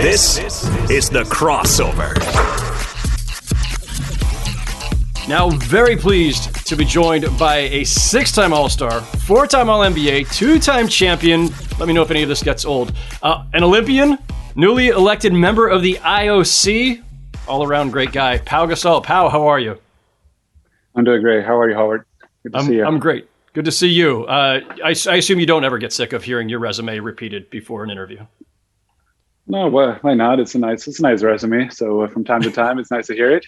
This is The Crossover. Now, very pleased to be joined by a 6-time All-Star, 4-time All-NBA, 2-time champion. Let me know if any of this gets old. An Olympian, newly elected member of the IOC, all-around great guy, Pau Gasol. Pau, how are you? I'm doing great. How are you, Howard? Good to see you. I'm great. Good to see you. I assume you don't ever get sick of hearing your resume repeated before an interview. No, well, why not? It's a nice resume. So from time to time, it's nice to hear it.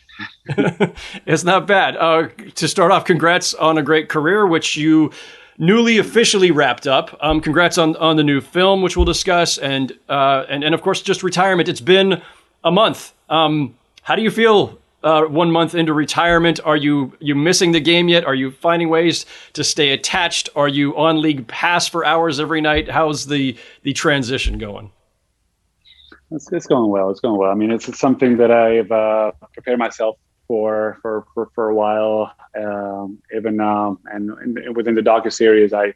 It's not bad. To start off, congrats on a great career, which you newly officially wrapped up. Congrats on the new film, which we'll discuss, and of course, just retirement. It's been a month. How do you feel 1 month into retirement? Are you missing the game yet? Are you finding ways to stay attached? Are you on League Pass for hours every night? How's the transition going? It's going well. It's going well. I mean, it's something that I've prepared myself for a while. And within the docuseries, I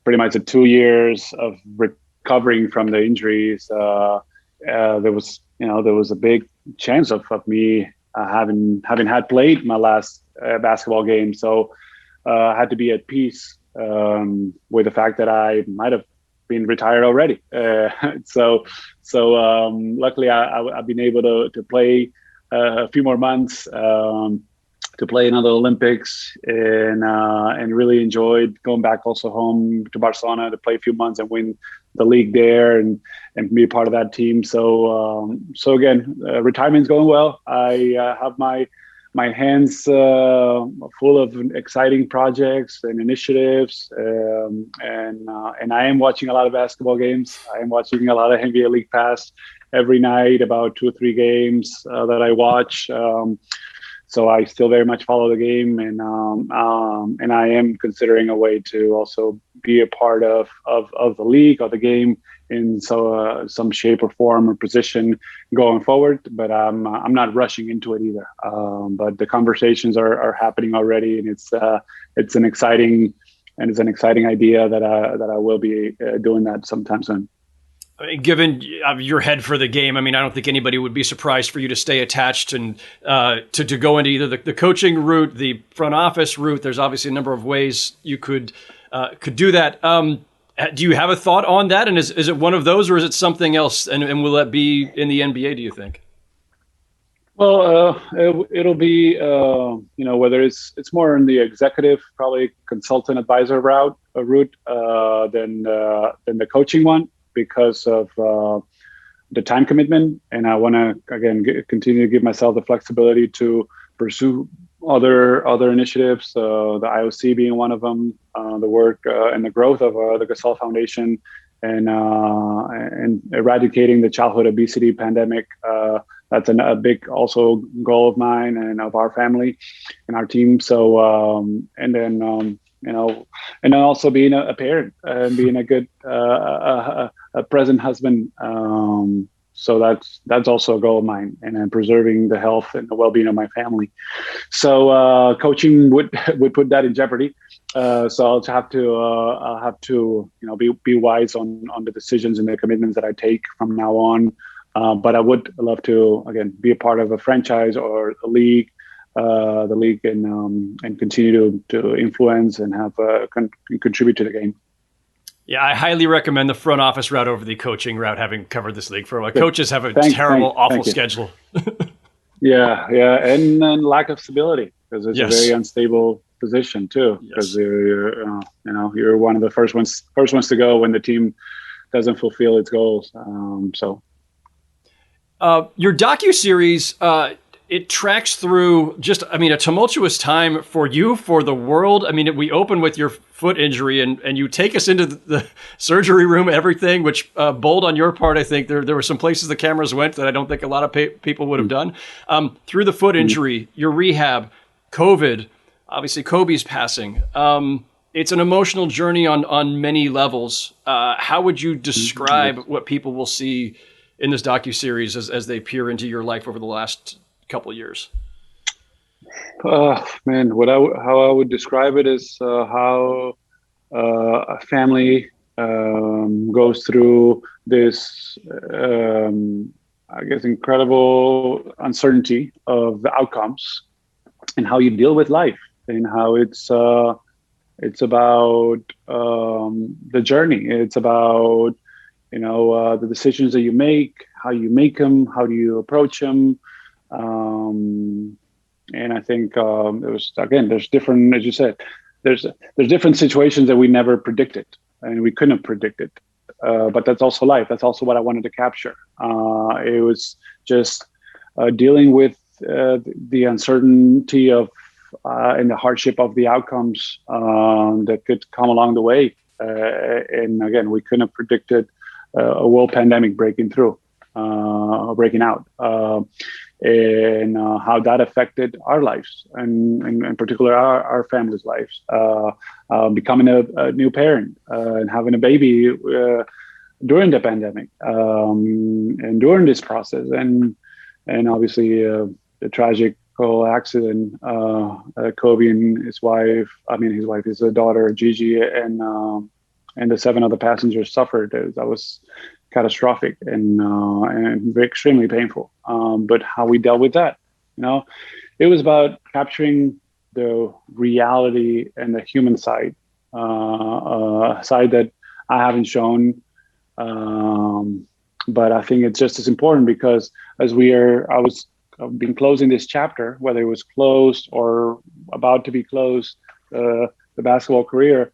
pretty much had 2 years of recovering from the injuries. There was a big chance of me having had played my last basketball game. So I had to be at peace with the fact that I might have been retired already. So luckily I've been able to play a few more months, to play another Olympics, and really enjoyed going back also home to Barcelona to play a few months and win the league there and be a part of that team. So again, retirement's going well. I have my hands full of exciting projects and initiatives, and I am watching a lot of basketball games. I am watching a lot of NBA League Pass every night, about 2 or 3 games that I watch. So I still very much follow the game, and I am considering a way to also be a part of the league or the game in some shape or form or position going forward. But I'm not rushing into it either. But the conversations are happening already, and it's an exciting idea that I will be doing that sometime soon. I mean, given your head for the game, I mean, I don't think anybody would be surprised for you to stay attached and to go into either the coaching route, the front office route. There's obviously a number of ways you could do that. Do you have a thought on that? And is it one of those, or is it something else? And will that be in the NBA, do you think? Well, it'll be, whether it's more in the executive, probably consultant advisor route than the coaching one, because of the time commitment. And I want to, again, continue to give myself the flexibility to pursue other initiatives, the IOC being one of them, the work and the growth of the Gasol Foundation, and eradicating the childhood obesity pandemic. That's a big also goal of mine and of our family and our team. So, and then also being a parent and being a good a present husband. So that's also a goal of mine, and then preserving the health and the well-being of my family. So coaching would put that in jeopardy. So I'll have to be wise on the decisions and the commitments that I take from now on. But I would love to, again, be a part of a franchise or a league. The league and continue to influence and have contribute to the game. Yeah, I highly recommend the front office route over the coaching route, having covered this league for a while. Coaches have a awful schedule. yeah, and lack of stability, because it's a very unstable position too. Because you're one of the first ones to go when the team doesn't fulfill its goals. Your docuseries, it tracks through a tumultuous time for you, for the world. I mean, we open with your foot injury and you take us into the surgery room, everything, which bold on your part. I think there were some places the cameras went that I don't think a lot of people would have done. Through the foot injury, your rehab, COVID, obviously Kobe's passing. It's an emotional journey on many levels. How would you describe what people will see in this docuseries as they peer into your life over the last couple of years? Man, how I would describe it is how a family goes through this I guess, incredible uncertainty of the outcomes and how you deal with life, and how it's about the journey. It's about the decisions that you make, how you make them, how do you approach them. And I think it was, again, there's different, as you said, there's different situations that we never predicted and we couldn't have predicted. But that's also life. That's also what I wanted to capture. It was just dealing with the uncertainty of and the hardship of the outcomes that could come along the way. And again, we couldn't have predicted a world pandemic breaking out, and how that affected our lives, and in particular our family's lives. Becoming a new parent and having a baby during the pandemic, and during this process, and obviously the tragic accident. Kobe and his wife. His wife is a daughter, Gigi, and the 7 other passengers suffered. That was catastrophic and extremely painful. But how we dealt with that, it was about capturing the reality and the human side, side that I haven't shown. But I think it's just as important, because I've been closing this chapter, whether it was closed or about to be closed, the basketball career.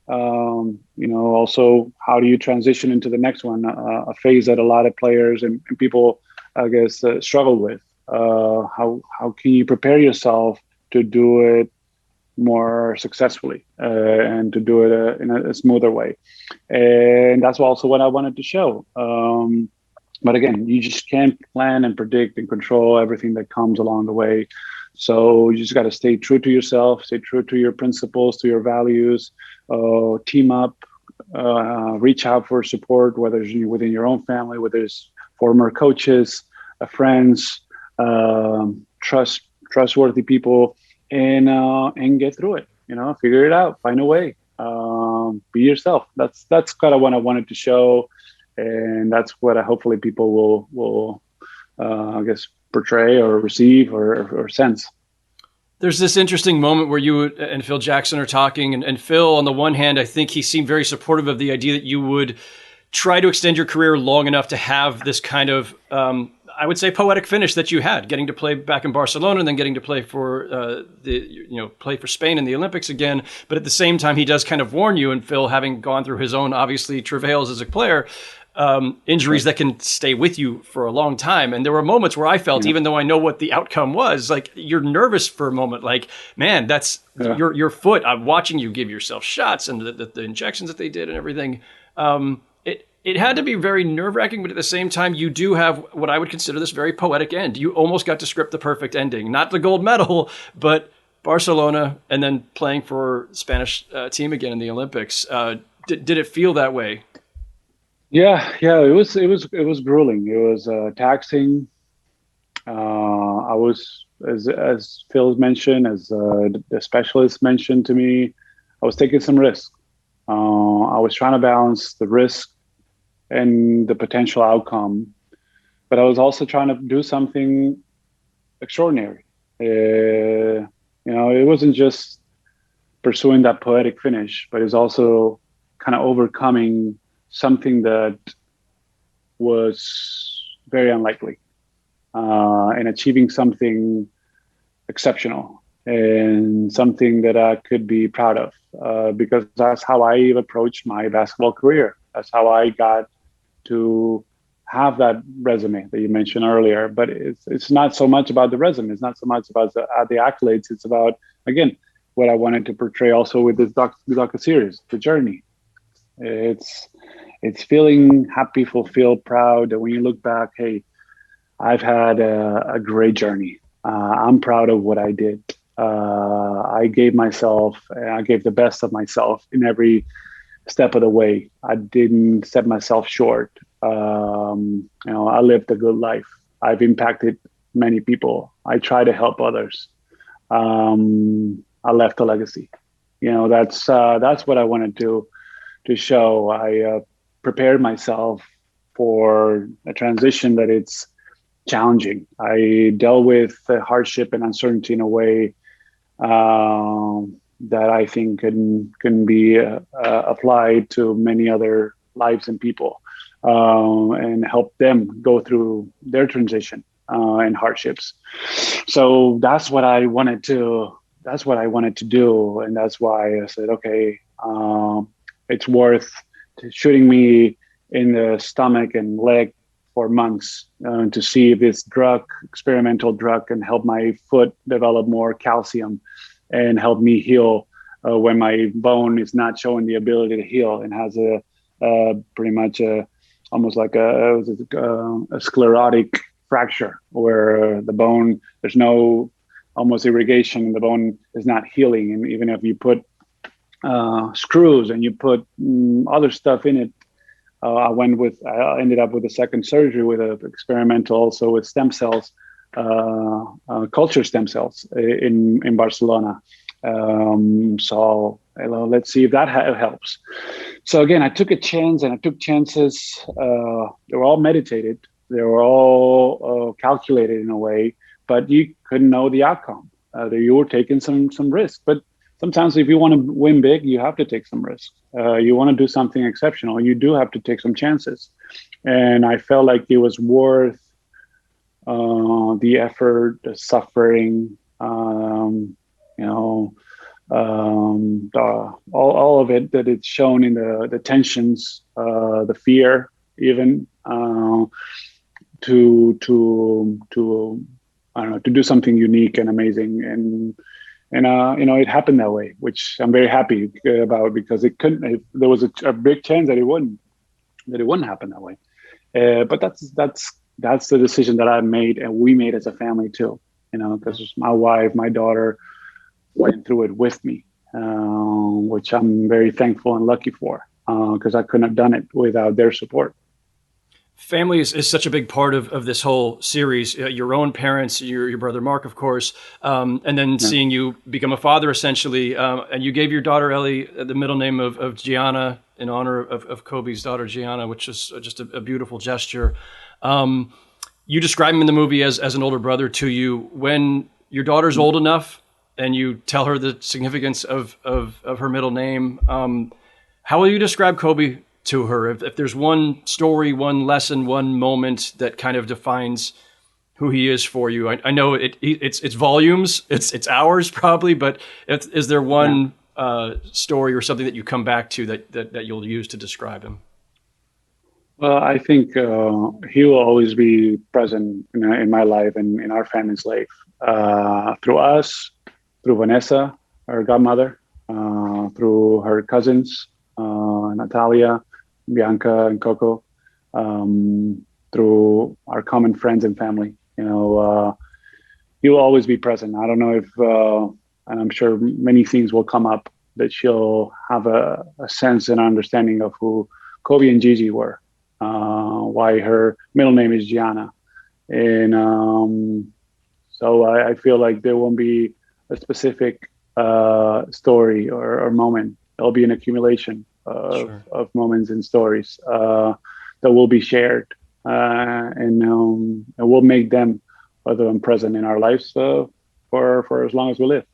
Also, how do you transition into the next one? A phase that a lot of players and people, I guess, struggle with. How can you prepare yourself to do it more successfully and to do it in a smoother way? And that's also what I wanted to show. But again, you just can't plan and predict and control everything that comes along the way. So you just got to stay true to yourself, stay true to your principles, to your values, team up, reach out for support, whether it's within your own family, whether it's former coaches, friends, trustworthy people, and get through it. Figure it out, find a way, be yourself. That's kind of what I wanted to show, and that's what hopefully people will I guess, portray or receive or sense. There's this interesting moment where you and Phil Jackson are talking, and Phil, on the one hand, I think he seemed very supportive of the idea that you would try to extend your career long enough to have this kind of, I would say, poetic finish that you had, getting to play back in Barcelona and then getting to play for play for Spain in the Olympics again. But at the same time, he does kind of warn you, and Phil, having gone through his own, obviously, travails as a player, injuries that can stay with you for a long time. And there were moments where I felt, even though I know what the outcome was, like, you're nervous for a moment. Like, man, that's your foot. I'm watching you give yourself shots and the injections that they did and everything. It had to be very nerve-wracking, but at the same time, you do have what I would consider this very poetic end. You almost got to script the perfect ending. Not the gold medal, but Barcelona and then playing for the Spanish team again in the Olympics. Did it feel that way? Yeah, it was grueling. It was taxing. I was, as Phil mentioned, as the specialist mentioned to me, I was taking some risks. I was trying to balance the risk and the potential outcome, but I was also trying to do something extraordinary. It wasn't just pursuing that poetic finish, but it's also kind of overcoming something that was very unlikely, and achieving something exceptional and something that I could be proud of, because that's how I approached my basketball career. That's how I got to have that resume that you mentioned earlier. But it's not so much about the resume. It's not so much about the accolades. It's about, again, what I wanted to portray also with this docu-series, the journey. It's feeling happy, fulfilled, proud that when you look back, hey, I've had a great journey. I'm proud of what I did. I gave the best of myself in every step of the way. I didn't set myself short. I lived a good life. I've impacted many people. I try to help others. I left a legacy. That's what I wanted to show. I prepared myself for a transition that it's challenging. I dealt with hardship and uncertainty in a way that I think can be applied to many other lives and people, and help them go through their transition and hardships. So that's what I wanted to. That's what I wanted to do, and that's why I said, okay, it's worth shooting me in the stomach and leg for months to see if this experimental drug, can help my foot develop more calcium and help me heal when my bone is not showing the ability to heal and has pretty much almost like a sclerotic fracture where the bone, there's no almost irrigation and the bone is not healing. And even if you put screws and you put other stuff in it, I ended up with a second surgery with an experimental also with stem cells, culture stem cells in Barcelona. So let's see if that helps. So again, I took a chance, and I took chances. They were all meditated. They were all calculated in a way, but you couldn't know the outcome. You were taking some risk, but sometimes if you want to win big, you have to take some risks. You want to do something exceptional, you do have to take some chances. And I felt like it was worth the effort, the suffering, all of it, that it's shown in the tensions, the fear, even to I don't know, to do something unique and amazing. And it happened that way, which I'm very happy about, because it couldn't. There was a big chance that it wouldn't happen that way. But that's the decision that I made, and we made as a family too. Because my wife, my daughter, went through it with me, which I'm very thankful and lucky for, because I couldn't have done it without their support. Family is such a big part of this whole series. Your own parents, your brother Mark, of course, and then seeing you become a father, essentially. And you gave your daughter Ellie the middle name of Gianna in honor of Kobe's daughter Gianna, which is just a beautiful gesture. You describe him in the movie as an older brother to you. When your daughter's old enough and you tell her the significance of her middle name, how will you describe Kobe to her? If there's one story, one lesson, one moment that kind of defines who he is for you, I know it's volumes, it's hours probably, but is there one story or something that you come back to that you'll use to describe him? Well, I think he will always be present in my life and in our family's life, through us, through Vanessa, our godmother, through her cousins, Natalia, Bianca, and Coco, through our common friends and family. He will always be present. I don't know if, and I'm sure many things will come up that she'll have a sense and understanding of who Kobe and Gigi were, why her middle name is Gianna. And so I feel like there won't be a specific story or moment. There'll be an accumulation of moments and stories that will be shared, and we'll make them present in our lives for as long as we live.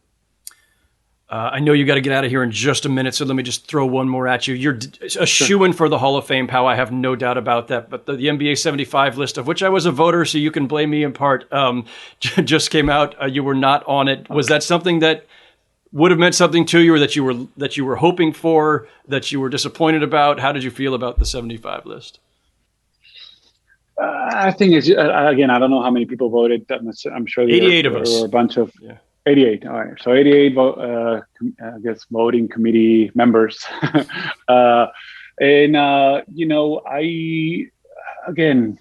I know you got to get out of here in just a minute, so let me just throw one more at you. You're a shoo-in for the Hall of Fame, Pau. I have no doubt about that. But the NBA 75 list, of which I was a voter, so you can blame me in part, just came out. You were not on it. Was that something that would have meant something to you, or that you were hoping for, that you were disappointed about? How did you feel about the 75 list? I think it's, again, I don't know how many people voted. I'm sure there 88 of us. were a bunch of 88. All right, so 88 I guess voting committee members, I again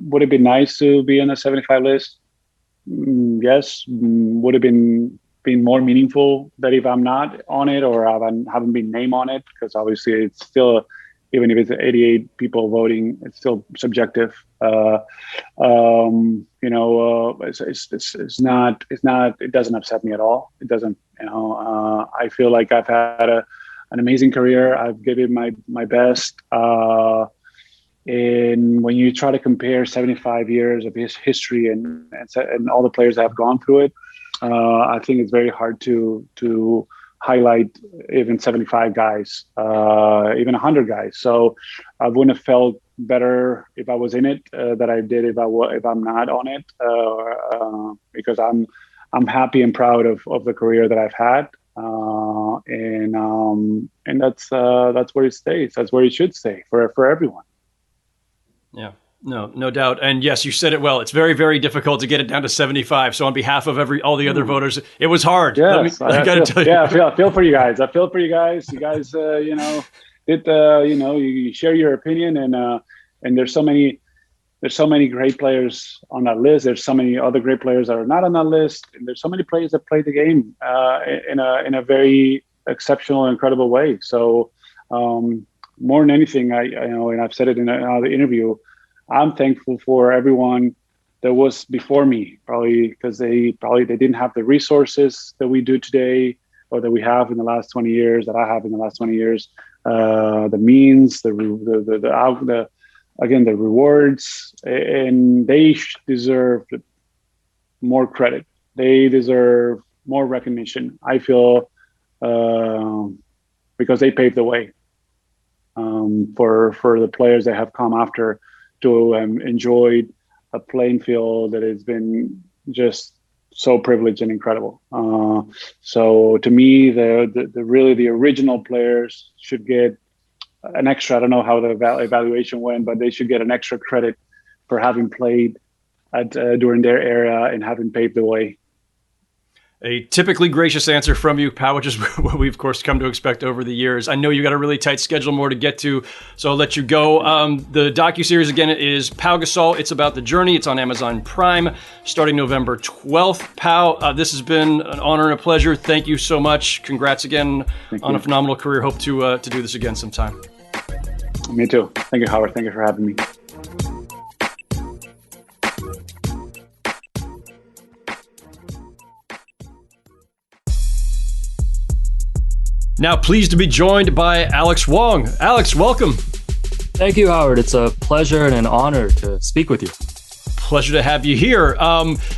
would have been nice to be on the 75 list. Yes, would have been more meaningful that if I'm not on it or haven't been named on it, because obviously it's still, even if it's 88 people voting, it's still subjective. It's not, it doesn't upset me at all. It doesn't, I feel like I've had an amazing career. I've given my best. And when you try to compare 75 years of his history and all the players that have gone through it, I think it's very hard to highlight even 75 guys, even 100 guys. So I wouldn't have felt better if I was in it that I did if I'm not on it, because I'm happy and proud of the career that I've had, and that's where it stays. That's where it should stay for everyone. Yeah, no doubt. And yes, you said it well. It's very, very difficult to get it down to 75. So on behalf of all the other voters, it was hard. Yes, I got to tell you. Yeah, I feel for you guys. I feel for you guys. You guys, you share your opinion, and there's so many great players on that list. There's so many other great players that are not on that list, and there's so many players that play the game in a very exceptional, incredible way. So. More than anything, I know, and I've said it in another interview, I'm thankful for everyone that was before me, probably because they didn't have the resources that we do today, or that we have in the last 20 years, that I have in the last 20 years, the means, the rewards, and they deserve more credit. They deserve more recognition, I feel, because they paved the way. For the players that have come after to enjoy a playing field that has been just so privileged and incredible. So to me, the original players should get an extra. I don't know how the evaluation went, but they should get an extra credit for having played during their era and having paved the way. A typically gracious answer from you, Pau, which is what we've, of course, come to expect over the years. I know you got a really tight schedule, more to get to, so I'll let you go. The docuseries, again, is Pau Gasol. It's about the journey. It's on Amazon Prime, starting November 12th. Pau, this has been an honor and a pleasure. Thank you so much. Congrats again on a phenomenal career. Hope to do this again sometime. Me too. Thank you, Howard. Thank you for having me. Now pleased to be joined by Alex Wong. Alex, welcome. Thank you, Howard. It's a pleasure and an honor to speak with you. Pleasure to have you here.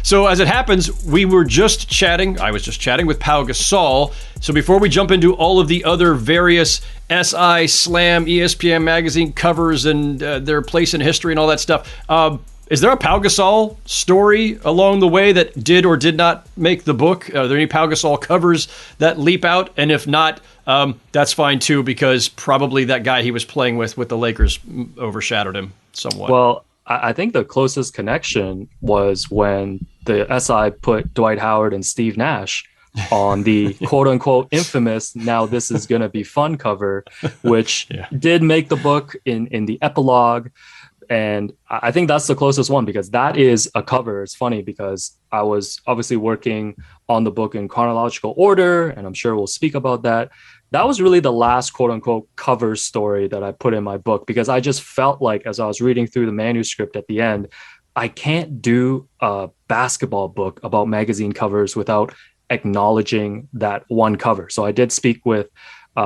So as it happens, I was just chatting with Pau Gasol. So before we jump into all of the other various SI, Slam, ESPN magazine covers and their place in history and all that stuff, is there a Pau Gasol story along the way that did or did not make the book? Are there any Pau Gasol covers that leap out? And if not, that's fine too, because probably that guy he was playing with the Lakers overshadowed him somewhat. Well, I think the closest connection was when the SI put Dwight Howard and Steve Nash on the quote unquote infamous "Now This Is Gonna Be Fun" cover, which did make the book in the epilogue. And I think that's the closest one, because that is a cover. It's funny because I was obviously working on the book in chronological order, and I'm sure we'll speak about that. That was really the last quote unquote cover story that I put in my book, because I just felt like, as I was reading through the manuscript at the end, I can't do a basketball book about magazine covers without acknowledging that one cover. So I did speak with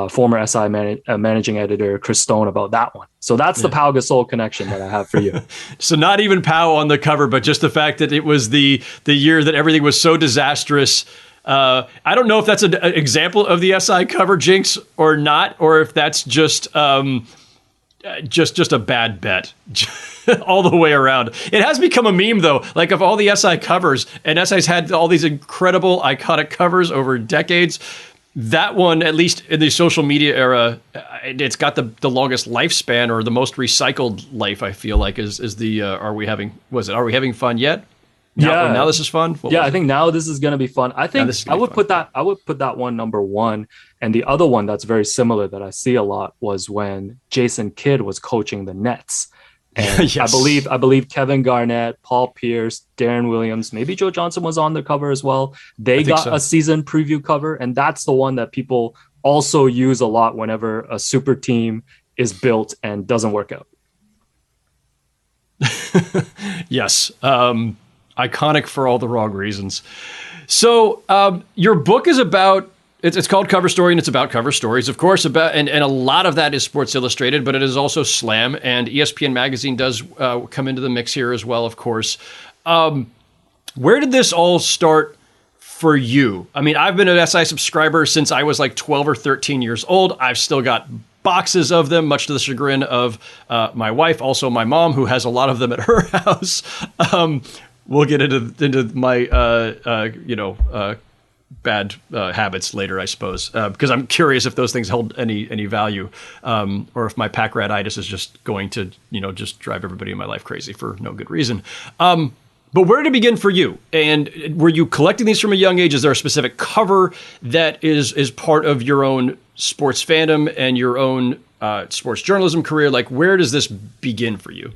former SI managing editor Chris Stone about that one. So that's the Pau Gasol connection that I have for you. So not even Pau on the cover, but just the fact that it was the year that everything was so disastrous. I don't know if that's an example of the SI cover jinx or not, or if that's just a bad bet all the way around. It has become a meme, though. Like, of all the SI covers, and SI's had all these incredible, iconic covers over decades, that one, at least in the social media era, it's got the longest lifespan, or the most recycled life, I feel like, is the Are We Having Fun Yet? Now This Is Fun? I think Now This Is Gonna Be Fun. I think I would put that one number one. And the other one that's very similar that I see a lot was when Jason Kidd was coaching the Nets. And yes. I believe Kevin Garnett, Paul Pierce, Darren Williams, maybe Joe Johnson was on the cover as well. They got a season preview cover, and that's the one that people also use a lot whenever a super team is built and doesn't work out. Yes. Iconic for all the wrong reasons. So your book is about It's called Cover Story, and it's about cover stories, of course. And a lot of that is Sports Illustrated, but it is also Slam, and ESPN Magazine does come into the mix here as well, of course. Where did this all start for you? I mean, I've been an SI subscriber since I was like 12 or 13 years old. I've still got boxes of them, much to the chagrin of my wife, also my mom, who has a lot of them at her house. We'll get into my bad habits later, I suppose, because I'm curious if those things hold any value, or if my pack ratitis is just going to just drive everybody in my life crazy for no good reason. But where did it begin for you? And were you collecting these from a young age? Is there a specific cover that is part of your own sports fandom and your own sports journalism career? Like, where does this begin for you?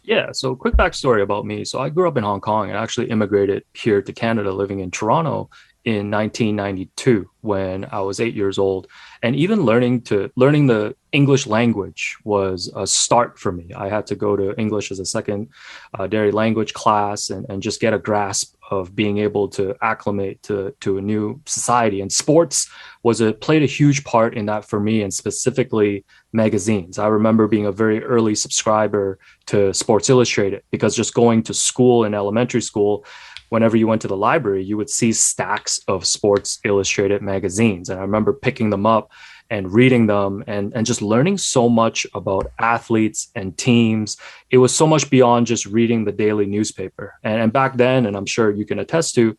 Yeah, so quick backstory about me. So I grew up in Hong Kong and actually immigrated here to Canada, living in Toronto in 1992 when I was 8 years old. And even learning the English language was a start for me. I had to go to English as a secondary language class and just get a grasp of being able to acclimate to a new society. And sports played a huge part in that for me, and specifically magazines. I remember being a very early subscriber to Sports Illustrated, because just going to school in elementary school, whenever you went to the library, you would see stacks of Sports Illustrated magazines. And I remember picking them up and reading them and just learning so much about athletes and teams. It was so much beyond just reading the daily newspaper. And back then, and I'm sure you can attest to,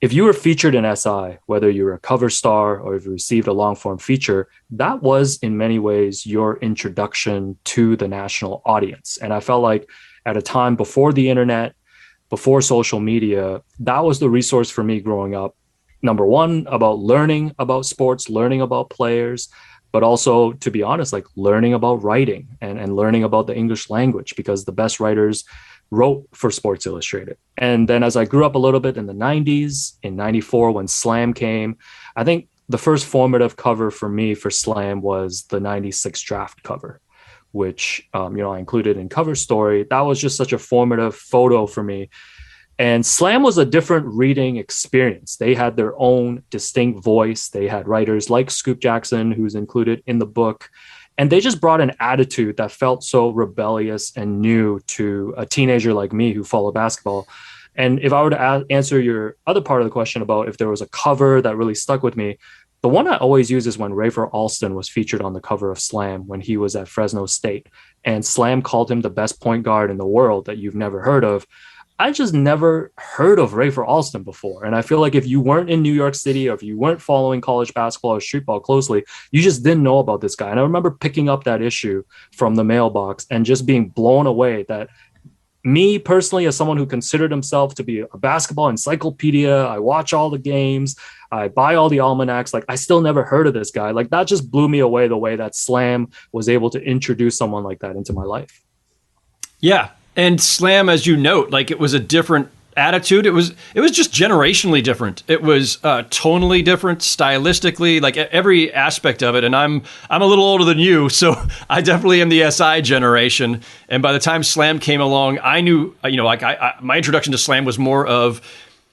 if you were featured in SI, whether you were a cover star or if you received a long form feature, that was in many ways your introduction to the national audience. And I felt like at a time before the internet, before social media, that was the resource for me growing up. Number one, about learning about sports, learning about players, but also, to be honest, like learning about writing and learning about the English language, because the best writers wrote for Sports Illustrated. And then as I grew up a little bit in the 90s, in 94, when Slam came, I think the first formative cover for me for Slam was the 96 draft cover, which I included in Cover Story. That was just such a formative photo for me. And Slam was a different reading experience. They had their own distinct voice. They had writers like Scoop Jackson, who's included in the book. And they just brought an attitude that felt so rebellious and new to a teenager like me who followed basketball. And if I were to answer your other part of the question about if there was a cover that really stuck with me, the one I always use is when Rafer Alston was featured on the cover of Slam when he was at Fresno State. And Slam called him the best point guard in the world that you've never heard of. I just never heard of Rafer Alston before. And I feel like if you weren't in New York City or if you weren't following college basketball or street ball closely, you just didn't know about this guy. And I remember picking up that issue from the mailbox and just being blown away that me personally, as someone who considered himself to be a basketball encyclopedia, I watch all the games, I buy all the almanacs, like I still never heard of this guy. Like that just blew me away, the way that Slam was able to introduce someone like that into my life. Yeah. And Slam, as you note, like it was a different attitude. It was just generationally different. It was tonally different, stylistically, like every aspect of it. And I'm a little older than you, so I definitely am the SI generation. And by the time Slam came along, I knew, my introduction to Slam was more of,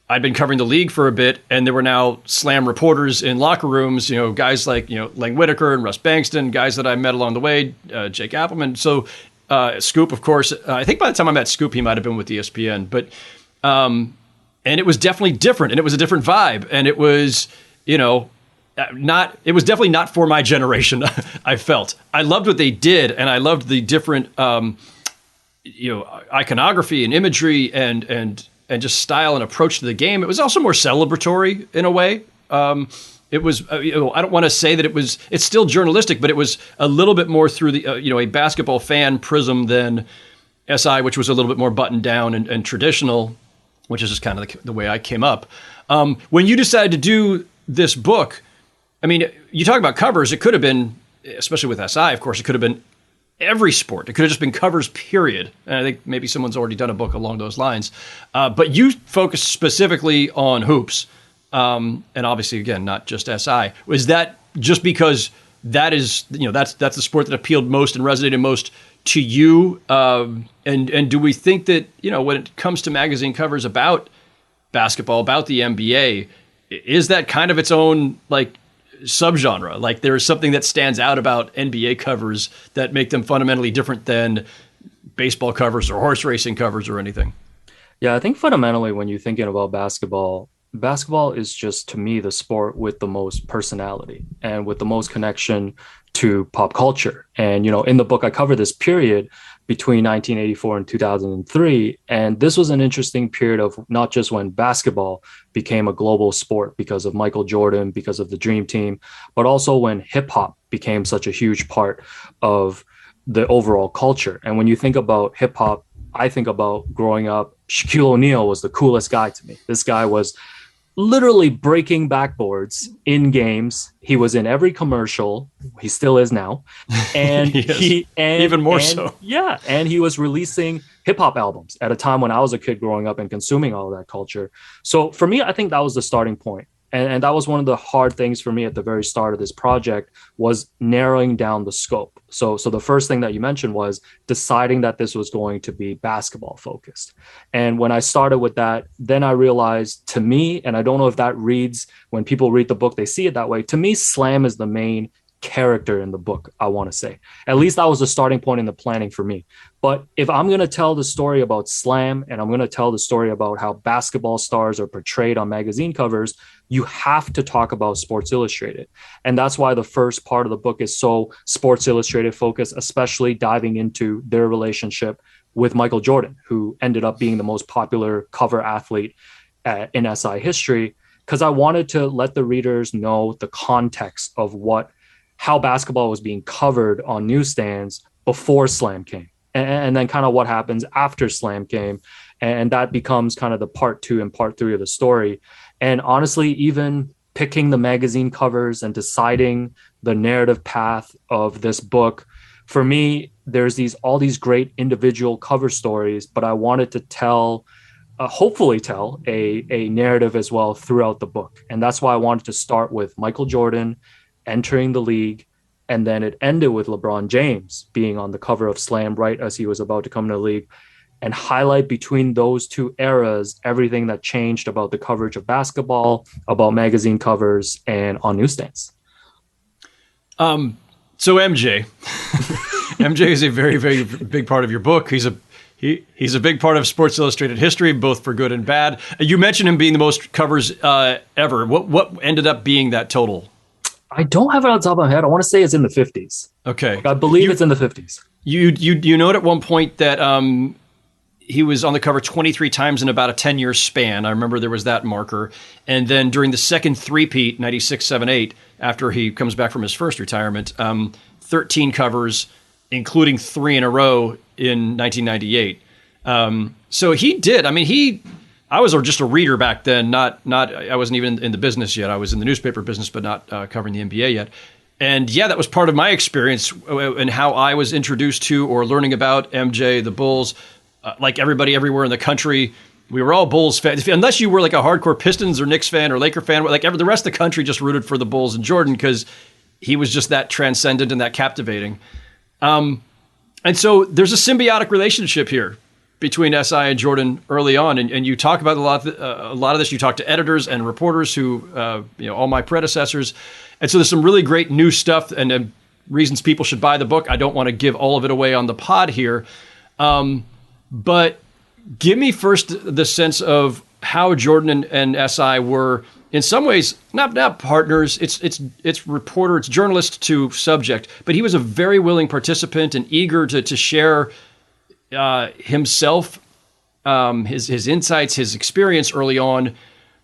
I'd been covering the league for a bit, and there were now Slam reporters in locker rooms, guys like, Lang Whitaker and Russ Bankston, guys that I met along the way, Jake Appelman. So Scoop, of course, I think by the time I met Scoop, he might have been with ESPN, but and it was definitely different, and it was a different vibe, and it was, it was definitely not for my generation. I felt I loved what they did, and I loved the different, iconography and imagery and just style and approach to the game. It was also more celebratory in a way. It was, I don't want to say that it's still journalistic, but it was a little bit more through the, a basketball fan prism than SI, which was a little bit more buttoned down and traditional, which is just kind of the way I came up. When you decided to do this book, I mean, you talk about covers, it could have been, especially with SI, of course, it could have been every sport. It could have just been covers, period. And I think maybe someone's already done a book along those lines. But you focused specifically on hoops. And obviously, again, not just SI. Was that just because that is, that's the sport that appealed most and resonated most to you? And do we think that, when it comes to magazine covers about basketball, about the NBA, is that kind of its own like subgenre? Like there's something that stands out about NBA covers that make them fundamentally different than baseball covers or horse racing covers or anything? Yeah, I think fundamentally when you're thinking about basketball, basketball is just to me the sport with the most personality and with the most connection to pop culture. And, you know, in the book, I cover this period between 1984 and 2003. And this was an interesting period of not just when basketball became a global sport because of Michael Jordan, because of the Dream Team, but also when hip hop became such a huge part of the overall culture. And when you think about hip hop, I think about growing up, Shaquille O'Neal was the coolest guy to me. This guy was literally breaking backboards in games. He was in every commercial. He still is now. And even more so. Yeah. And he was releasing hip hop albums at a time when I was a kid growing up and consuming all of that culture. So for me, I think that was the starting point. And that was one of the hard things for me at the very start of this project was narrowing down the scope. So the first thing that you mentioned was deciding that this was going to be basketball focused. And when I started with that, then I realized to me, and I don't know if that reads, when people read the book, they see it that way. To me, Slam is the main character in the book, I want to say. At least that was the starting point in the planning for me. But if I'm going to tell the story about Slam and I'm going to tell the story about how basketball stars are portrayed on magazine covers, you have to talk about Sports Illustrated. And that's why the first part of the book is so Sports Illustrated focused, especially diving into their relationship with Michael Jordan, who ended up being the most popular cover athlete in SI history, because I wanted to let the readers know the context of how basketball was being covered on newsstands before Slam came, and then kind of what happens after Slam came. And that becomes kind of the part 2 and part 3 of the story. And honestly, even picking the magazine covers and deciding the narrative path of this book, for me, there's all these great individual cover stories, but I wanted to hopefully tell a narrative as well throughout the book. And that's why I wanted to start with Michael Jordan entering the league, and then it ended with LeBron James being on the cover of Slam right as he was about to come into the league, and highlight between those two eras everything that changed about the coverage of basketball, about magazine covers, and on newsstands. So MJ, MJ is a very, very big part of your book. He's a big part of Sports Illustrated history, both for good and bad. You mentioned him being the most covers ever. What ended up being that total? I don't have it on top of my head. I want to say it's in the 50s. Okay. I believe it's in the 50s. You note at one point that he was on the cover 23 times in about a 10-year span. I remember there was that marker. And then during the second three-peat, 96, 7, 8, after he comes back from his first retirement, 13 covers, including 3 in a row in 1998. So he did. I mean, I was just a reader back then. I wasn't even in the business yet. I was in the newspaper business, but not covering the NBA yet. And yeah, that was part of my experience and how I was introduced to or learning about MJ, the Bulls. Like everybody everywhere in the country, we were all Bulls fans. Unless you were like a hardcore Pistons or Knicks fan or Laker fan, like the rest of the country just rooted for the Bulls and Jordan because he was just that transcendent and that captivating. And so there's a symbiotic relationship here between SI and Jordan early on, and you talk about a lot of this. You talk to editors and reporters who, all my predecessors, and so there's some really great new stuff and reasons people should buy the book. I don't want to give all of it away on the pod here, but give me first the sense of how Jordan and SI were in some ways not partners. It's reporter, it's journalist to subject, but he was a very willing participant and eager to share himself, his insights, his experience early on.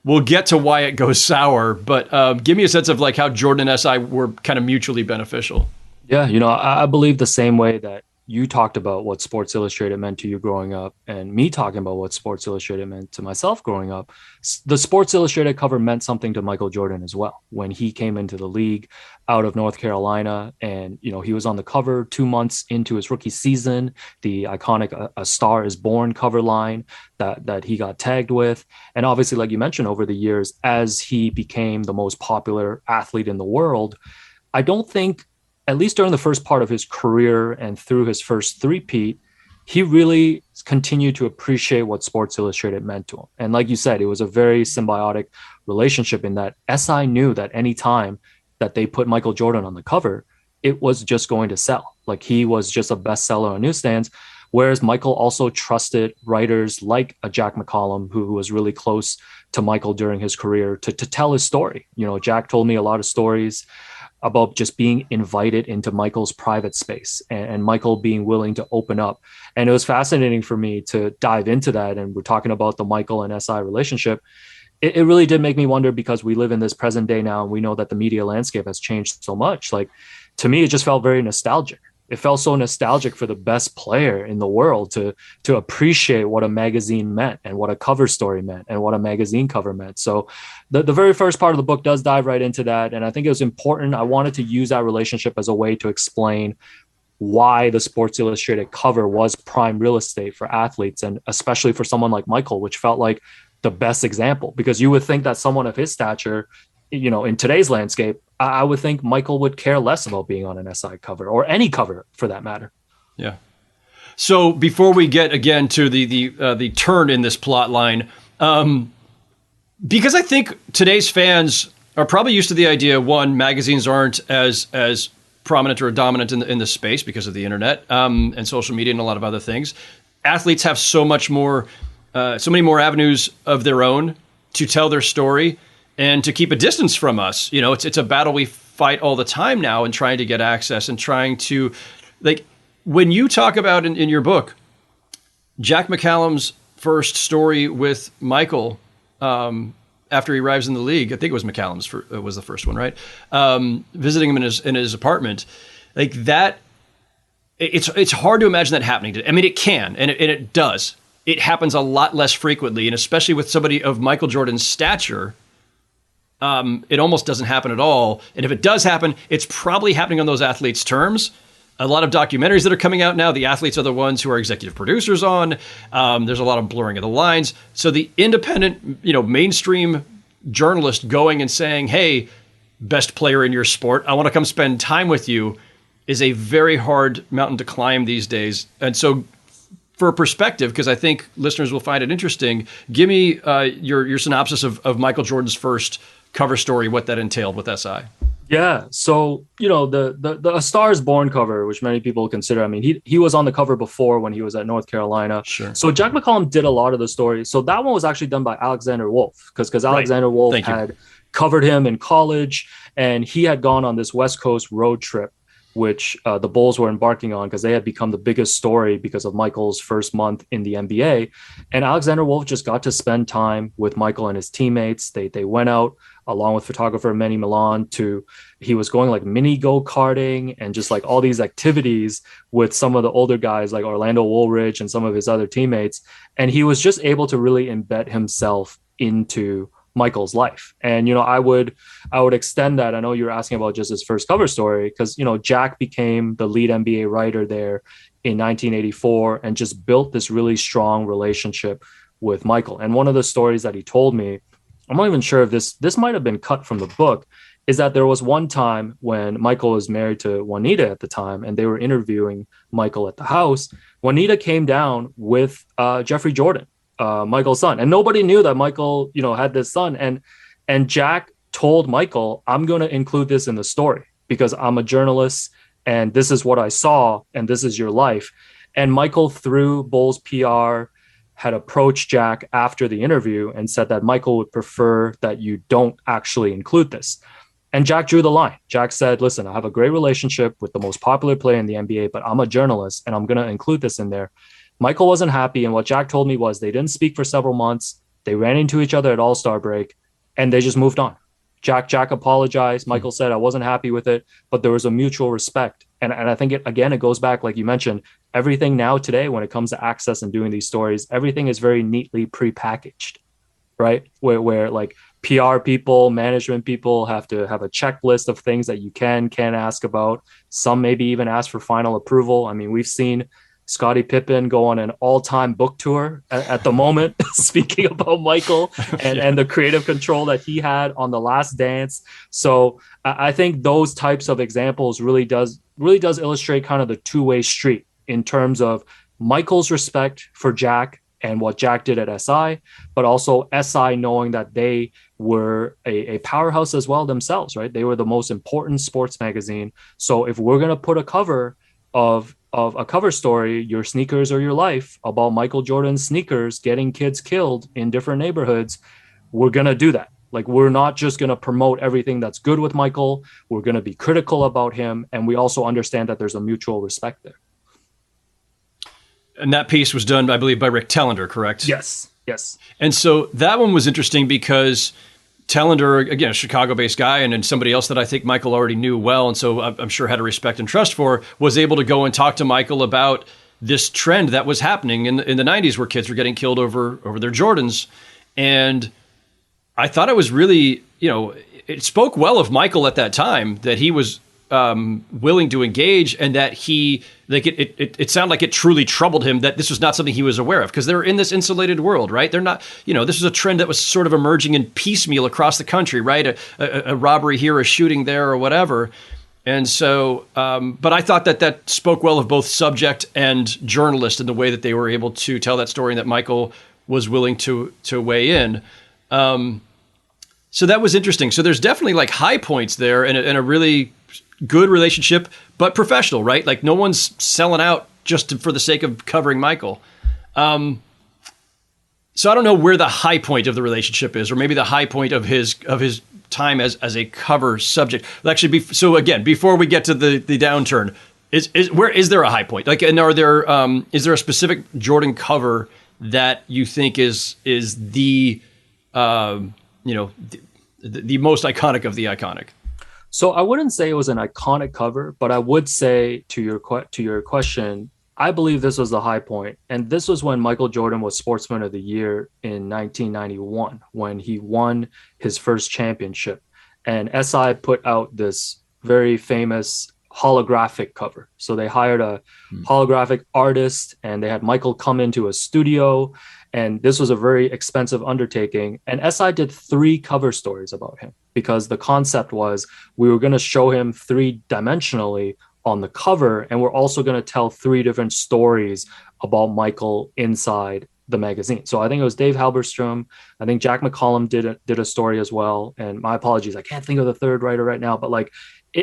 We'll get to why it goes sour, but give me a sense of like how Jordan and SI were kind of mutually beneficial. Yeah, I believe the same way that you talked about what Sports Illustrated meant to you growing up and me talking about what Sports Illustrated meant to myself growing up. The Sports Illustrated cover meant something to Michael Jordan as well. When he came into the league out of North Carolina and, he was on the cover 2 months into his rookie season, the iconic A Star Is Born cover line that he got tagged with. And obviously, like you mentioned, over the years, as he became the most popular athlete in the world, I don't think, at least during the first part of his career and through his first three-peat, he really continued to appreciate what Sports Illustrated meant to him. And like you said, it was a very symbiotic relationship in that SI knew that any time that they put Michael Jordan on the cover, it was just going to sell. Like he was just a bestseller on newsstands. Whereas Michael also trusted writers like a Jack McCallum, who was really close to Michael during his career, to tell his story. You know, Jack told me a lot of stories about just being invited into Michael's private space and Michael being willing to open up. And it was fascinating for me to dive into that. And we're talking about the Michael and SI relationship. It really did make me wonder, because we live in this present day now and we know that the media landscape has changed so much. Like, to me, it just felt very nostalgic. It felt so nostalgic for the best player in the world to appreciate what a magazine meant and what a cover story meant and what a magazine cover meant. So the very first part of the book does dive right into that. And I think it was important. I wanted to use that relationship as a way to explain why the Sports Illustrated cover was prime real estate for athletes, and especially for someone like Michael, which felt like the best example, because you would think that someone of his stature, you know, in today's landscape, I would think Michael would care less about being on an SI cover, or any cover for that matter. Yeah. So before we get again to the turn in this plot line, because I think today's fans are probably used to the idea, one, magazines aren't as prominent or dominant in the space because of the internet and social media and a lot of other things. Athletes have so many more avenues of their own to tell their story and to keep a distance from us. You know, it's a battle we fight all the time now, and trying to get access and trying to, like, when you talk about in your book, Jack McCallum's first story with Michael after he arrives in the league, I think it was McCallum's was the first one, right? Visiting him in his apartment, like that. It's hard to imagine that happening. I mean, it can, and it does. It happens a lot less frequently, and especially with somebody of Michael Jordan's stature, it almost doesn't happen at all. And if it does happen, it's probably happening on those athletes' terms. A lot of documentaries that are coming out now, the athletes are the ones who are executive producers on. There's a lot of blurring of the lines. So the independent, mainstream journalist going and saying, hey, best player in your sport, I want to come spend time with you, is a very hard mountain to climb these days. And so for perspective, because I think listeners will find it interesting, give me your synopsis of Michael Jordan's first cover story, what that entailed with SI. Yeah. So, the A Star is Born cover, which many people consider, I mean, he was on the cover before when he was at North Carolina. Sure. So Jack McCallum did a lot of the stories. So that one was actually done by Alexander Wolf, because Alexander Wolf had covered him in college, and he had gone on this West Coast road trip, which the Bulls were embarking on, because they had become the biggest story because of Michael's first month in the NBA. And Alexander Wolf just got to spend time with Michael and his teammates. They went out along with photographer Manny Milan he was going like mini go-karting and just like all these activities with some of the older guys like Orlando Woolridge and some of his other teammates. And he was just able to really embed himself into Michael's life. And, I would extend that. I know you were asking about just his first cover story, because, Jack became the lead NBA writer there in 1984 and just built this really strong relationship with Michael. And one of the stories that he told me, I'm not even sure if this might have been cut from the book, is that there was one time when Michael was married to Juanita at the time, and they were interviewing Michael at the house. Juanita came down with Jeffrey Jordan, Michael's son, and nobody knew that Michael, had this son. And Jack told Michael, I'm going to include this in the story because I'm a journalist and this is what I saw and this is your life. And Michael, through Bulls PR, had approached Jack after the interview and said that Michael would prefer that you don't actually include this. And Jack drew the line. Jack said, listen, I have a great relationship with the most popular player in the NBA, but I'm a journalist and I'm going to include this in there. Michael wasn't happy. And what Jack told me was they didn't speak for several months. They ran into each other at All-Star break and they just moved on. Jack apologized. Michael said, I wasn't happy with it, but there was a mutual respect. And I think it goes back, like you mentioned, everything now today, when it comes to access and doing these stories, everything is very neatly prepackaged, right? Where like PR people, management people have to have a checklist of things that you can't ask about. Some maybe even ask for final approval. I mean, we've seen Scottie Pippen go on an all-time book tour at the moment, speaking about Michael and the creative control that he had on The Last Dance. So I think those types of examples really does illustrate kind of the two-way street in terms of Michael's respect for Jack and what Jack did at SI, but also SI knowing that they were a powerhouse as well themselves, right? They were the most important sports magazine. So if we're going to put a cover of a cover story, Your Sneakers or Your Life, about Michael Jordan's sneakers getting kids killed in different neighborhoods, we're going to do that. Like, we're not just going to promote everything that's good with Michael. We're going to be critical about him. And we also understand that there's a mutual respect there. And that piece was done, I believe, by Rick Tellender, correct? Yes. And so that one was interesting because Tellender, again, a Chicago-based guy, and then somebody else that I think Michael already knew well, and so I'm sure had a respect and trust for, was able to go and talk to Michael about this trend that was happening in the 90s where kids were getting killed over their Jordans. And I thought it was really, it spoke well of Michael at that time that he was willing to engage, and that it sounded like it truly troubled him that this was not something he was aware of, because they're in this insulated world, right? They're not, this was a trend that was sort of emerging in piecemeal across the country, right? A robbery here, a shooting there, or whatever. And so, but I thought that spoke well of both subject and journalist in the way that they were able to tell that story, and that Michael was willing to weigh in. So that was interesting. So there's definitely like high points there, and a really good relationship, but professional, right? Like, no one's selling out just for the sake of covering Michael. So I don't know where the high point of the relationship is, or maybe the high point of his time as a cover subject. Actually, so again, before we get to the downturn, is there a high point? Like, and is there a specific Jordan cover that you think is the the most iconic of the iconic? So I wouldn't say it was an iconic cover, but I would say to your question, I believe this was the high point. And this was when Michael Jordan was Sportsman of the Year in 1991, when he won his first championship. And SI put out this very famous holographic cover. So they hired a holographic artist, and they had Michael come into a studio. And this was a very expensive undertaking. And SI did 3 cover stories about him, because the concept was we were going to show him 3-dimensionally on the cover, and we're also going to tell 3 different stories about Michael inside the magazine. So I think it was Dave Halberstrom. I think Jack McCollum did a story as well. And my apologies, I can't think of the third writer right now, but like,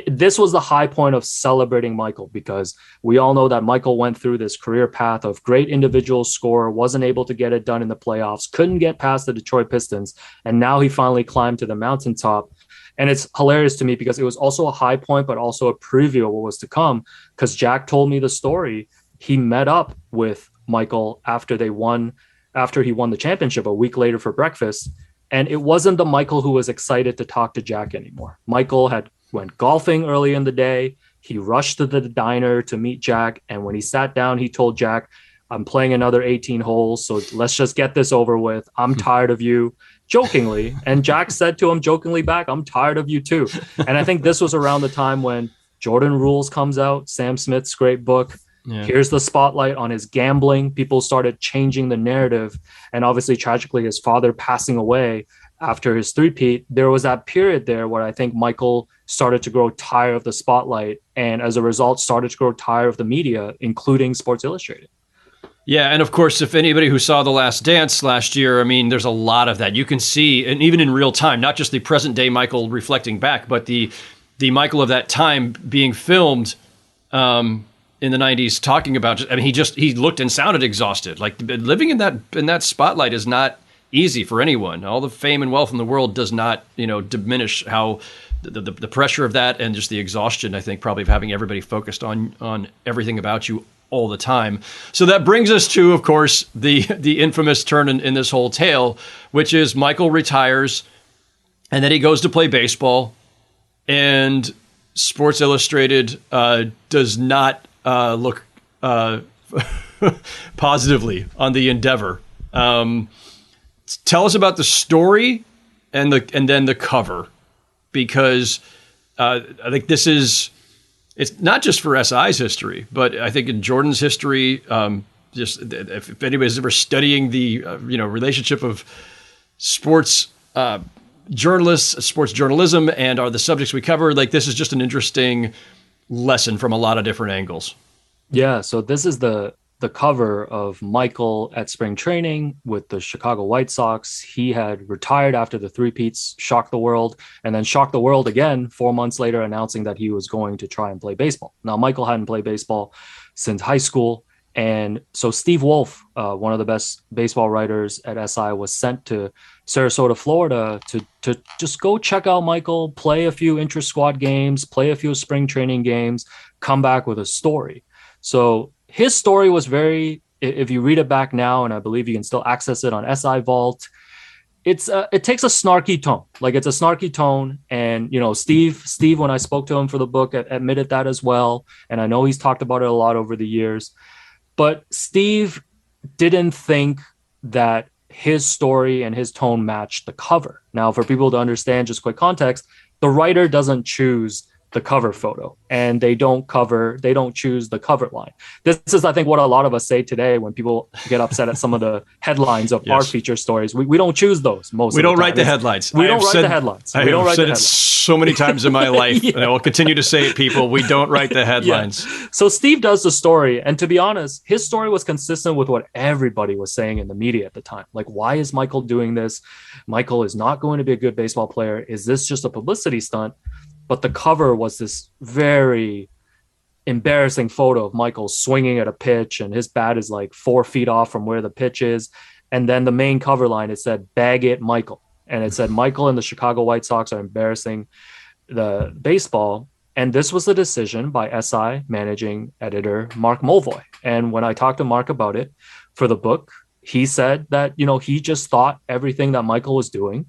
this was the high point of celebrating Michael, because we all know that Michael went through this career path of great individual score, wasn't able to get it done in the playoffs, couldn't get past the Detroit Pistons, and now he finally climbed to the mountaintop. And it's hilarious to me because it was also a high point, but also a preview of what was to come, because Jack told me the story. He met up with Michael after he won the championship a week later for breakfast, and it wasn't the Michael who was excited to talk to Jack anymore. Michael went golfing early in the day. He rushed to the diner to meet Jack. And when he sat down, he told Jack, I'm playing another 18 holes, so let's just get this over with. I'm tired of you, jokingly. And Jack said to him jokingly back, I'm tired of you too. And I think this was around the time when Jordan Rules comes out, Sam Smith's great book. Yeah. Here's the spotlight on his gambling. People started changing the narrative. And obviously, tragically, his father passing away after his three-peat, there was that period there where I think Michael started to grow tired of the spotlight, and as a result started to grow tired of the media, including Sports Illustrated. Yeah, and of course, if anybody who saw The Last Dance last year, I mean, there's a lot of that. You can see, and even in real time, not just the present-day Michael reflecting back, but the Michael of that time being filmed in the 90s talking about, I mean, he looked and sounded exhausted. Like, living in that spotlight is not easy for anyone. All the fame and wealth in the world does not, diminish how the pressure of that, and just the exhaustion, I think, probably of having everybody focused on everything about you all the time. So that brings us to, of course, the infamous turn in this whole tale, which is Michael retires, and then he goes to play baseball, and Sports Illustrated does not look positively on the endeavor. Tell us about the story and then the cover, because I think it's not just for SI's history, but I think in Jordan's history, just if anybody's ever studying the relationship of sports journalists, sports journalism, and are the subjects we cover, like, this is just an interesting lesson from a lot of different angles. Yeah, so this is the the cover of Michael at spring training with the Chicago White Sox. He had retired after the three-peats shocked the world, and then shocked the world again 4 months later, announcing that he was going to try and play baseball. Now, Michael hadn't played baseball since high school. And so Steve Wolf, one of the best baseball writers at SI, was sent to Sarasota, Florida to just go check out Michael, play a few intra-squad games, play a few spring training games, come back with a story. So his story was very, if you read it back now, and I believe you can still access it on SI Vault, it takes a snarky tone. Like, it's a snarky tone. And, you know, Steve, when I spoke to him for the book, admitted that as well. And I know he's talked about it a lot over the years. But Steve didn't think that his story and his tone matched the cover. Now, for people to understand, just quick context, the writer doesn't choose the cover photo, and they don't choose the cover line. This is, I think, what a lot of us say today when people get upset at some of the headlines of our feature stories. We don't choose those most of the time. We don't write the headlines. We don't write the headlines. I have said it so many times in my life, and I will continue to say it, people. We don't write the headlines. Yeah. So Steve does the story, and to be honest, his story was consistent with what everybody was saying in the media at the time. Like, why is Michael doing this? Michael is not going to be a good baseball player. Is this just a publicity stunt? But the cover was this very embarrassing photo of Michael swinging at a pitch, and his bat is like 4 feet off from where the pitch is. And then the main cover line, it said, "Bag it, Michael." And it said, Michael and the Chicago White Sox are embarrassing the baseball. And this was a decision by SI managing editor Mark Mulvoy. And when I talked to Mark about it for the book, he said that, you know, he just thought everything that Michael was doing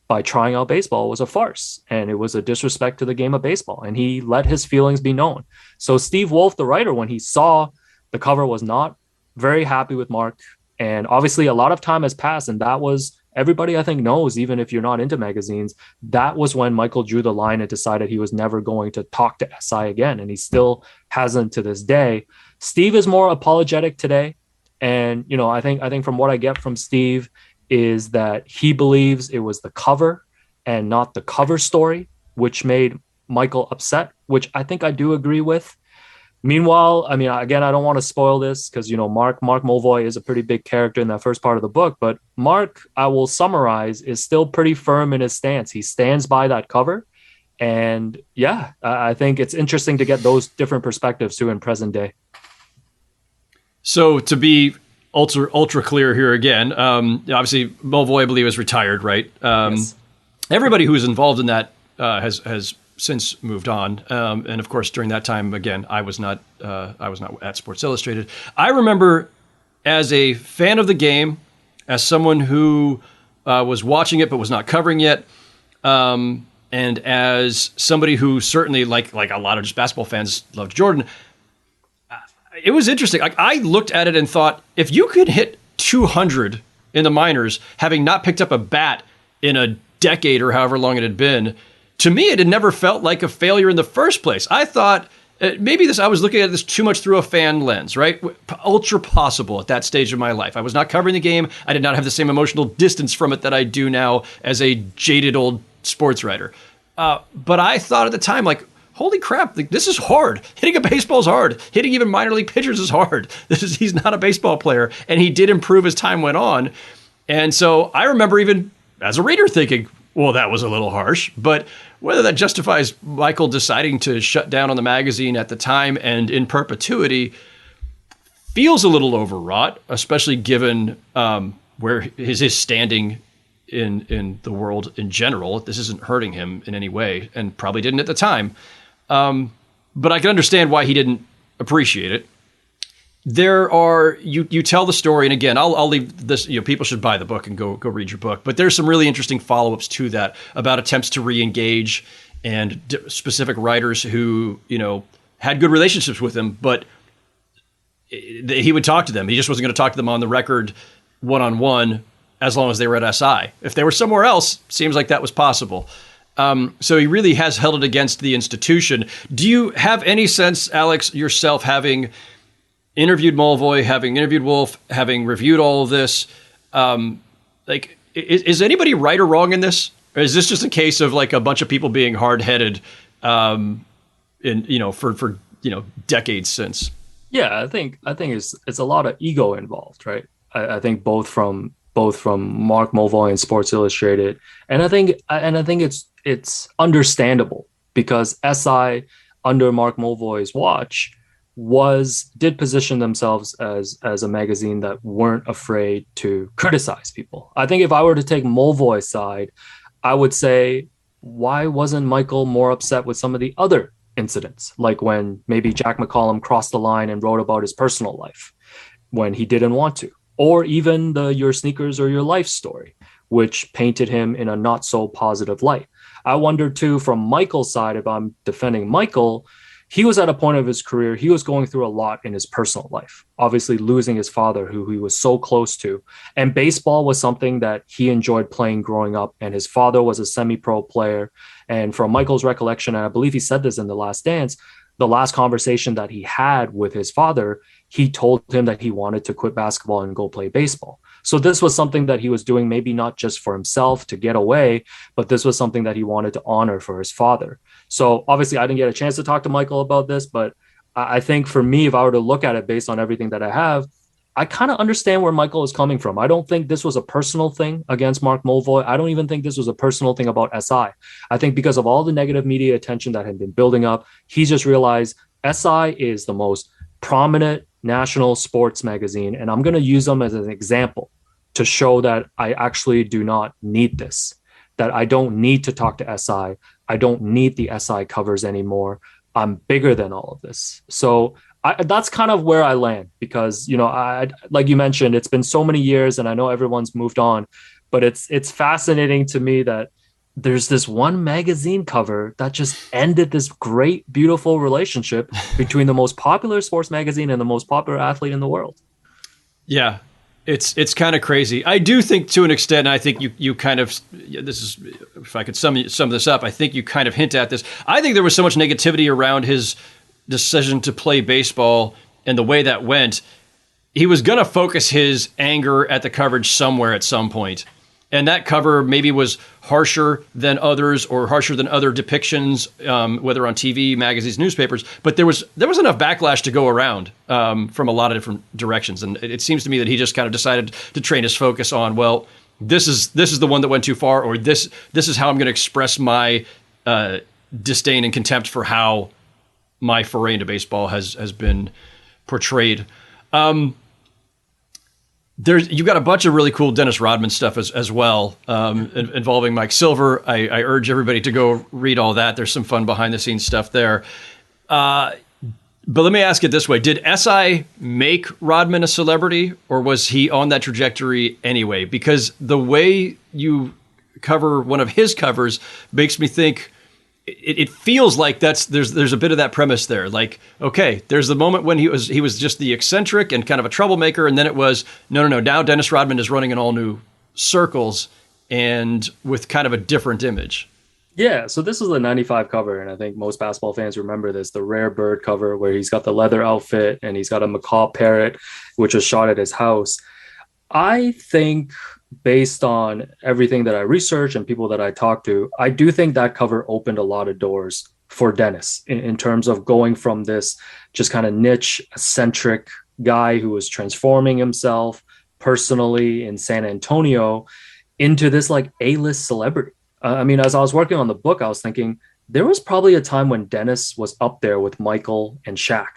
by trying out baseball was a farce, and it was a disrespect to the game of baseball, and he let his feelings be known. So Steve Wolf, the writer, when he saw the cover, was not very happy with Mark. And obviously a lot of time has passed, and that was, everybody I think knows, even if you're not into magazines, that was when Michael drew the line and decided he was never going to talk to SI again, and he still hasn't to this day. Steve is more apologetic today, and, you know, I think from what I get from Steve is that he believes it was the cover and not the cover story, which made Michael upset, which I think I do agree with. Meanwhile, I mean, again, I don't want to spoil this because, you know, Mark Mulvoy is a pretty big character in that first part of the book, but Mark, I will summarize, is still pretty firm in his stance. He stands by that cover. And yeah, I think it's interesting to get those different perspectives too in present day. So to be ultra clear here again. Obviously, Mulvoy, I believe, is retired, right? Yes. Everybody who was involved in that has since moved on, and of course, during that time, again, I was not at Sports Illustrated. I remember, as a fan of the game, as someone who was watching it but was not covering yet, and as somebody who certainly, like a lot of just basketball fans, loved Jordan. It was interesting. Like, I looked at it and thought, if you could hit 200 in the minors, having not picked up a bat in a decade or however long it had been, to me, it had never felt like a failure in the first place. I thought maybe I was looking at this too much through a fan lens, right? Ultra possible at that stage of my life. I was not covering the game. I did not have the same emotional distance from it that I do now as a jaded old sports writer. But I thought at the time, like, holy crap, this is hard. Hitting a baseball is hard. Hitting even minor league pitchers is hard. He's not a baseball player. And he did improve as time went on. And so I remember even as a reader thinking, well, that was a little harsh. But whether that justifies Michael deciding to shut down on the magazine at the time and in perpetuity feels a little overwrought, especially given where his standing in the world in general. This isn't hurting him in any way, and probably didn't at the time. But I can understand why he didn't appreciate it. There are, you tell the story, and again, I'll leave this, you know, people should buy the book and go read your book, but there's some really interesting follow-ups to that about attempts to re-engage and specific writers who, you know, had good relationships with him, but he would talk to them. He just wasn't going to talk to them on the record one-on-one as long as they were at SI. If they were somewhere else, seems like that was possible. So he really has held it against the institution. Do you have any sense, Alex, yourself, having interviewed Mulvoy, having interviewed Wolf, having reviewed all of this, is anybody right or wrong in this? Or is this just a case of like a bunch of people being hard-headed, for decades since? Yeah, I think it's a lot of ego involved, right? I think both from Mark Mulvoy and Sports Illustrated, and I think it's understandable because SI under Mark Mulvoy's watch did position themselves as a magazine that weren't afraid to criticize people. I think if I were to take Mulvoy's side, I would say, why wasn't Michael more upset with some of the other incidents, like when maybe Jack McCollum crossed the line and wrote about his personal life when he didn't want to, or even the Your Sneakers or Your Life story, which painted him in a not so positive light. I wonder too, from Michael's side, if I'm defending Michael, he was at a point of his career, he was going through a lot in his personal life, obviously losing his father, who he was so close to. And baseball was something that he enjoyed playing growing up. And his father was a semi-pro player. And from Michael's recollection, and I believe he said this in The Last Dance, the last conversation that he had with his father, he told him that he wanted to quit basketball and go play baseball. So this was something that he was doing, maybe not just for himself to get away, but this was something that he wanted to honor for his father. So obviously, I didn't get a chance to talk to Michael about this, but I think for me, if I were to look at it based on everything that I have, I kind of understand where Michael is coming from. I don't think this was a personal thing against Mark Mulvoy. I don't even think this was a personal thing about SI. I think because of all the negative media attention that had been building up, he just realized SI is the most prominent national sports magazine, and I'm going to use them as an example to show that I actually do not need this, that I don't need to talk to SI. I don't need the SI covers anymore. I'm bigger than all of this. So that's kind of where I land because, like you mentioned, it's been so many years and I know everyone's moved on, but it's fascinating to me that there's this one magazine cover that just ended this great, beautiful relationship between the most popular sports magazine and the most popular athlete in the world. Yeah, it's kind of crazy. I do think to an extent, and I think you kind of, this is, if I could sum this up, I think you kind of hint at this. I think there was so much negativity around his decision to play baseball and the way that went. He was going to focus his anger at the coverage somewhere at some point. And that cover maybe was harsher than others or harsher than other depictions, whether on TV, magazines, newspapers. But there was enough backlash to go around from a lot of different directions. And it seems to me that he just kind of decided to train his focus on, well, this is the one that went too far, or this is how I'm going to express my disdain and contempt for how my foray into baseball has been portrayed. You've got a bunch of really cool Dennis Rodman stuff as well, involving Mike Silver. I urge everybody to go read all that. There's some fun behind the scenes stuff there. But let me ask it this way. Did SI make Rodman a celebrity, or was he on that trajectory anyway? Because the way you cover one of his covers makes me think it feels like there's a bit of that premise there. Like, okay, there's the moment when he was just the eccentric and kind of a troublemaker, and then it was no. Now Dennis Rodman is running in all new circles and with kind of a different image. Yeah, so this is the 95 cover, and I think most basketball fans remember this, the Rare Bird cover where he's got the leather outfit and he's got a macaw parrot, which was shot at his house. I think based on everything that I researched and people that I talked to, I do think that cover opened a lot of doors for Dennis in terms of going from this just kind of niche, eccentric guy who was transforming himself personally in San Antonio into this like A-list celebrity. I mean, as I was working on the book, I was thinking there was probably a time when Dennis was up there with Michael and Shaq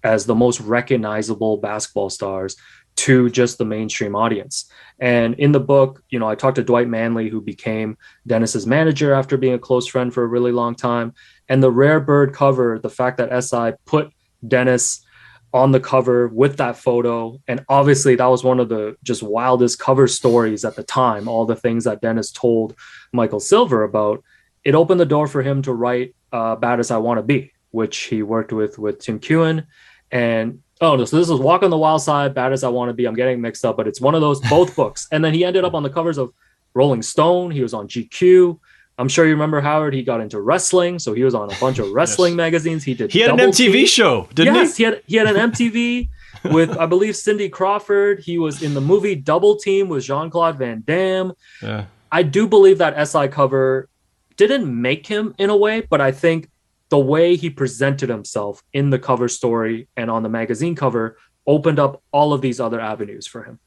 as the most recognizable basketball stars to just the mainstream audience. And in the book, I talked to Dwight Manley, who became Dennis's manager after being a close friend for a really long time. And the Rare Bird cover, the fact that SI put Dennis on the cover with that photo, and obviously that was one of the just wildest cover stories at the time, all the things that Dennis told Michael Silver about, it opened the door for him to write Bad As I Want to Be, which he worked with Tim Keown. And so this is Walk on the Wild Side, Bad As I Want to Be. I'm getting mixed up, but it's one of those, both books. And then he ended up on the covers of Rolling Stone. He was on GQ. I'm sure you remember, Howard, he got into wrestling. So he was on a bunch of wrestling magazines. He had an MTV show, didn't he? Yes, he had an MTV with, I believe, Cindy Crawford. He was in the movie Double Team with Jean-Claude Van Damme. Yeah. I do believe that SI cover didn't make him in a way, but I think the way he presented himself in the cover story and on the magazine cover opened up all of these other avenues for him.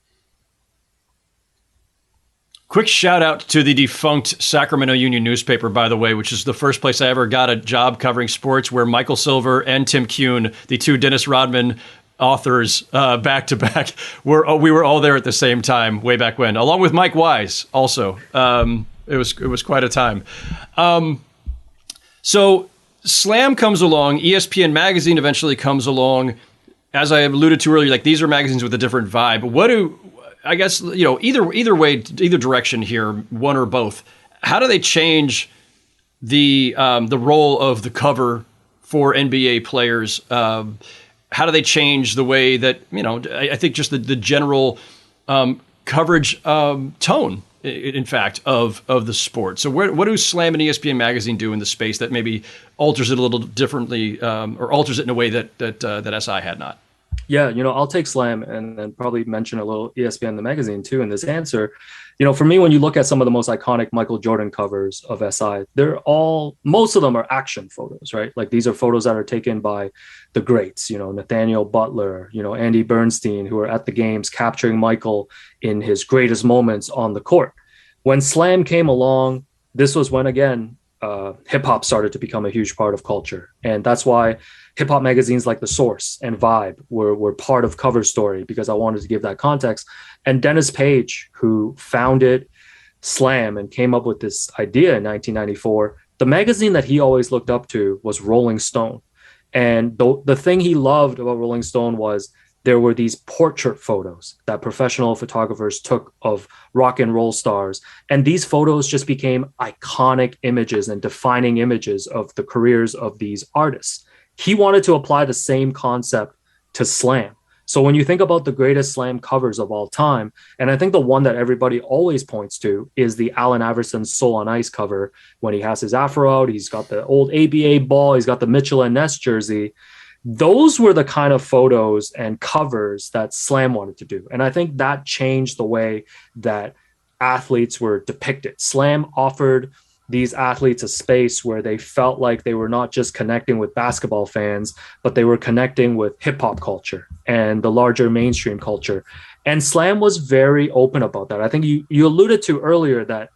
Quick shout out to the defunct Sacramento Union newspaper, by the way, which is the first place I ever got a job covering sports, where Michael Silver and Tim Kuhn, the two Dennis Rodman authors, back to back, we were all there at the same time way back when, along with Mike Wise. Also, it was quite a time. So Slam comes along, ESPN Magazine eventually comes along. As I alluded to earlier, like, these are magazines with a different vibe. What do, I guess, either way, either direction here, one or both, how do they change the role of the cover for NBA players? How do they change the way that, I think just the general coverage tone, in fact, of the sport? So what do Slam and ESPN Magazine do in the space that maybe alters it a little differently, or alters it in a way that SI had not? Yeah, I'll take Slam and then probably mention a little ESPN the magazine too in this answer. For me, when you look at some of the most iconic Michael Jordan covers of SI, most of them are action photos, right? Like, these are photos that are taken by the greats, Nathaniel Butler, Andy Bernstein, who are at the games capturing Michael in his greatest moments on the court. When Slam came along, this was when, again, hip hop started to become a huge part of culture. And that's why hip hop magazines like The Source and Vibe were part of Cover Story, because I wanted to give that context. And Dennis Page, who founded Slam and came up with this idea in 1994, the magazine that he always looked up to was Rolling Stone. And the thing he loved about Rolling Stone was there were these portrait photos that professional photographers took of rock and roll stars. And these photos just became iconic images and defining images of the careers of these artists. He wanted to apply the same concept to Slam. So when you think about the greatest Slam covers of all time, and I think the one that everybody always points to is the Allen Iverson Soul on Ice cover, when he has his afro out, he's got the old ABA ball, he's got the Mitchell and Ness jersey. Those were the kind of photos and covers that Slam wanted to do. And I think that changed the way that athletes were depicted. Slam offered these athletes a space where they felt like they were not just connecting with basketball fans, but they were connecting with hip hop culture and the larger mainstream culture. And Slam was very open about that. I think you alluded to earlier that,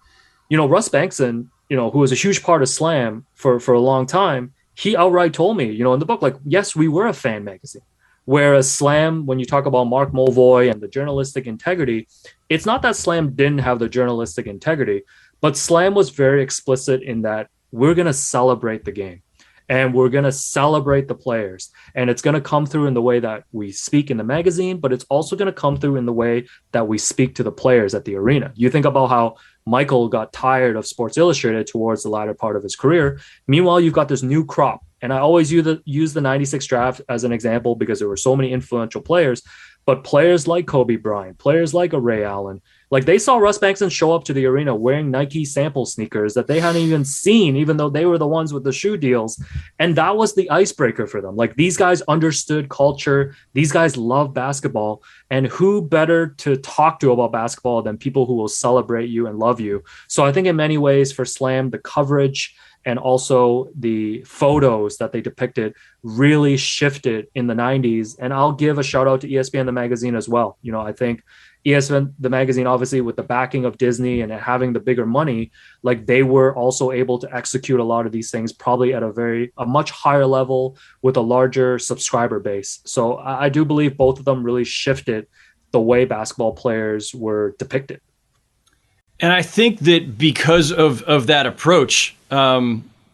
Russ Bankson, who was a huge part of Slam for a long time, he outright told me, in the book, like, yes, we were a fan magazine. Whereas Slam, when you talk about Mark Mulvoy and the journalistic integrity, it's not that Slam didn't have the journalistic integrity, but Slam was very explicit in that we're going to celebrate the game and we're going to celebrate the players. And it's going to come through in the way that we speak in the magazine, but it's also going to come through in the way that we speak to the players at the arena. You think about how Michael got tired of Sports Illustrated towards the latter part of his career. Meanwhile, you've got this new crop. And I always use the 96 draft as an example because there were so many influential players, but players like Kobe Bryant, players like a Ray Allen, like, they saw Russ Bankson show up to the arena wearing Nike sample sneakers that they hadn't even seen, even though they were the ones with the shoe deals. And that was the icebreaker for them. Like, these guys understood culture. These guys love basketball. And who better to talk to about basketball than people who will celebrate you and love you? So I think in many ways for Slam, the coverage and also the photos that they depicted really shifted in the 90s. And I'll give a shout out to ESPN the magazine as well. I think ESPN the magazine, obviously with the backing of Disney and having the bigger money, like, they were also able to execute a lot of these things probably at a much higher level with a larger subscriber base. So I do believe both of them really shifted the way basketball players were depicted. And I think that because of that approach,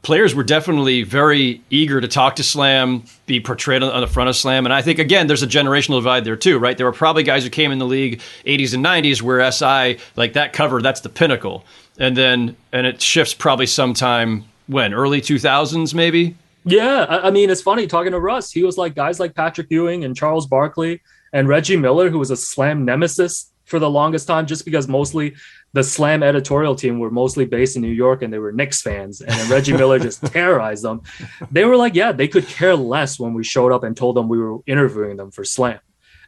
players were definitely very eager to talk to Slam, be portrayed on the front of Slam. And I think, again, there's a generational divide there too, right? There were probably guys who came in the league 80s and 90s where SI, like, that cover, that's the pinnacle. And it shifts probably sometime when? Early 2000s, maybe? Yeah. I mean, it's funny talking to Russ. He was like guys like Patrick Ewing and Charles Barkley and Reggie Miller, who was a Slam nemesis for the longest time, just because mostly the Slam editorial team were mostly based in New York and they were Knicks fans. And then Reggie Miller just terrorized them. They were like, yeah, they could care less when we showed up and told them we were interviewing them for Slam.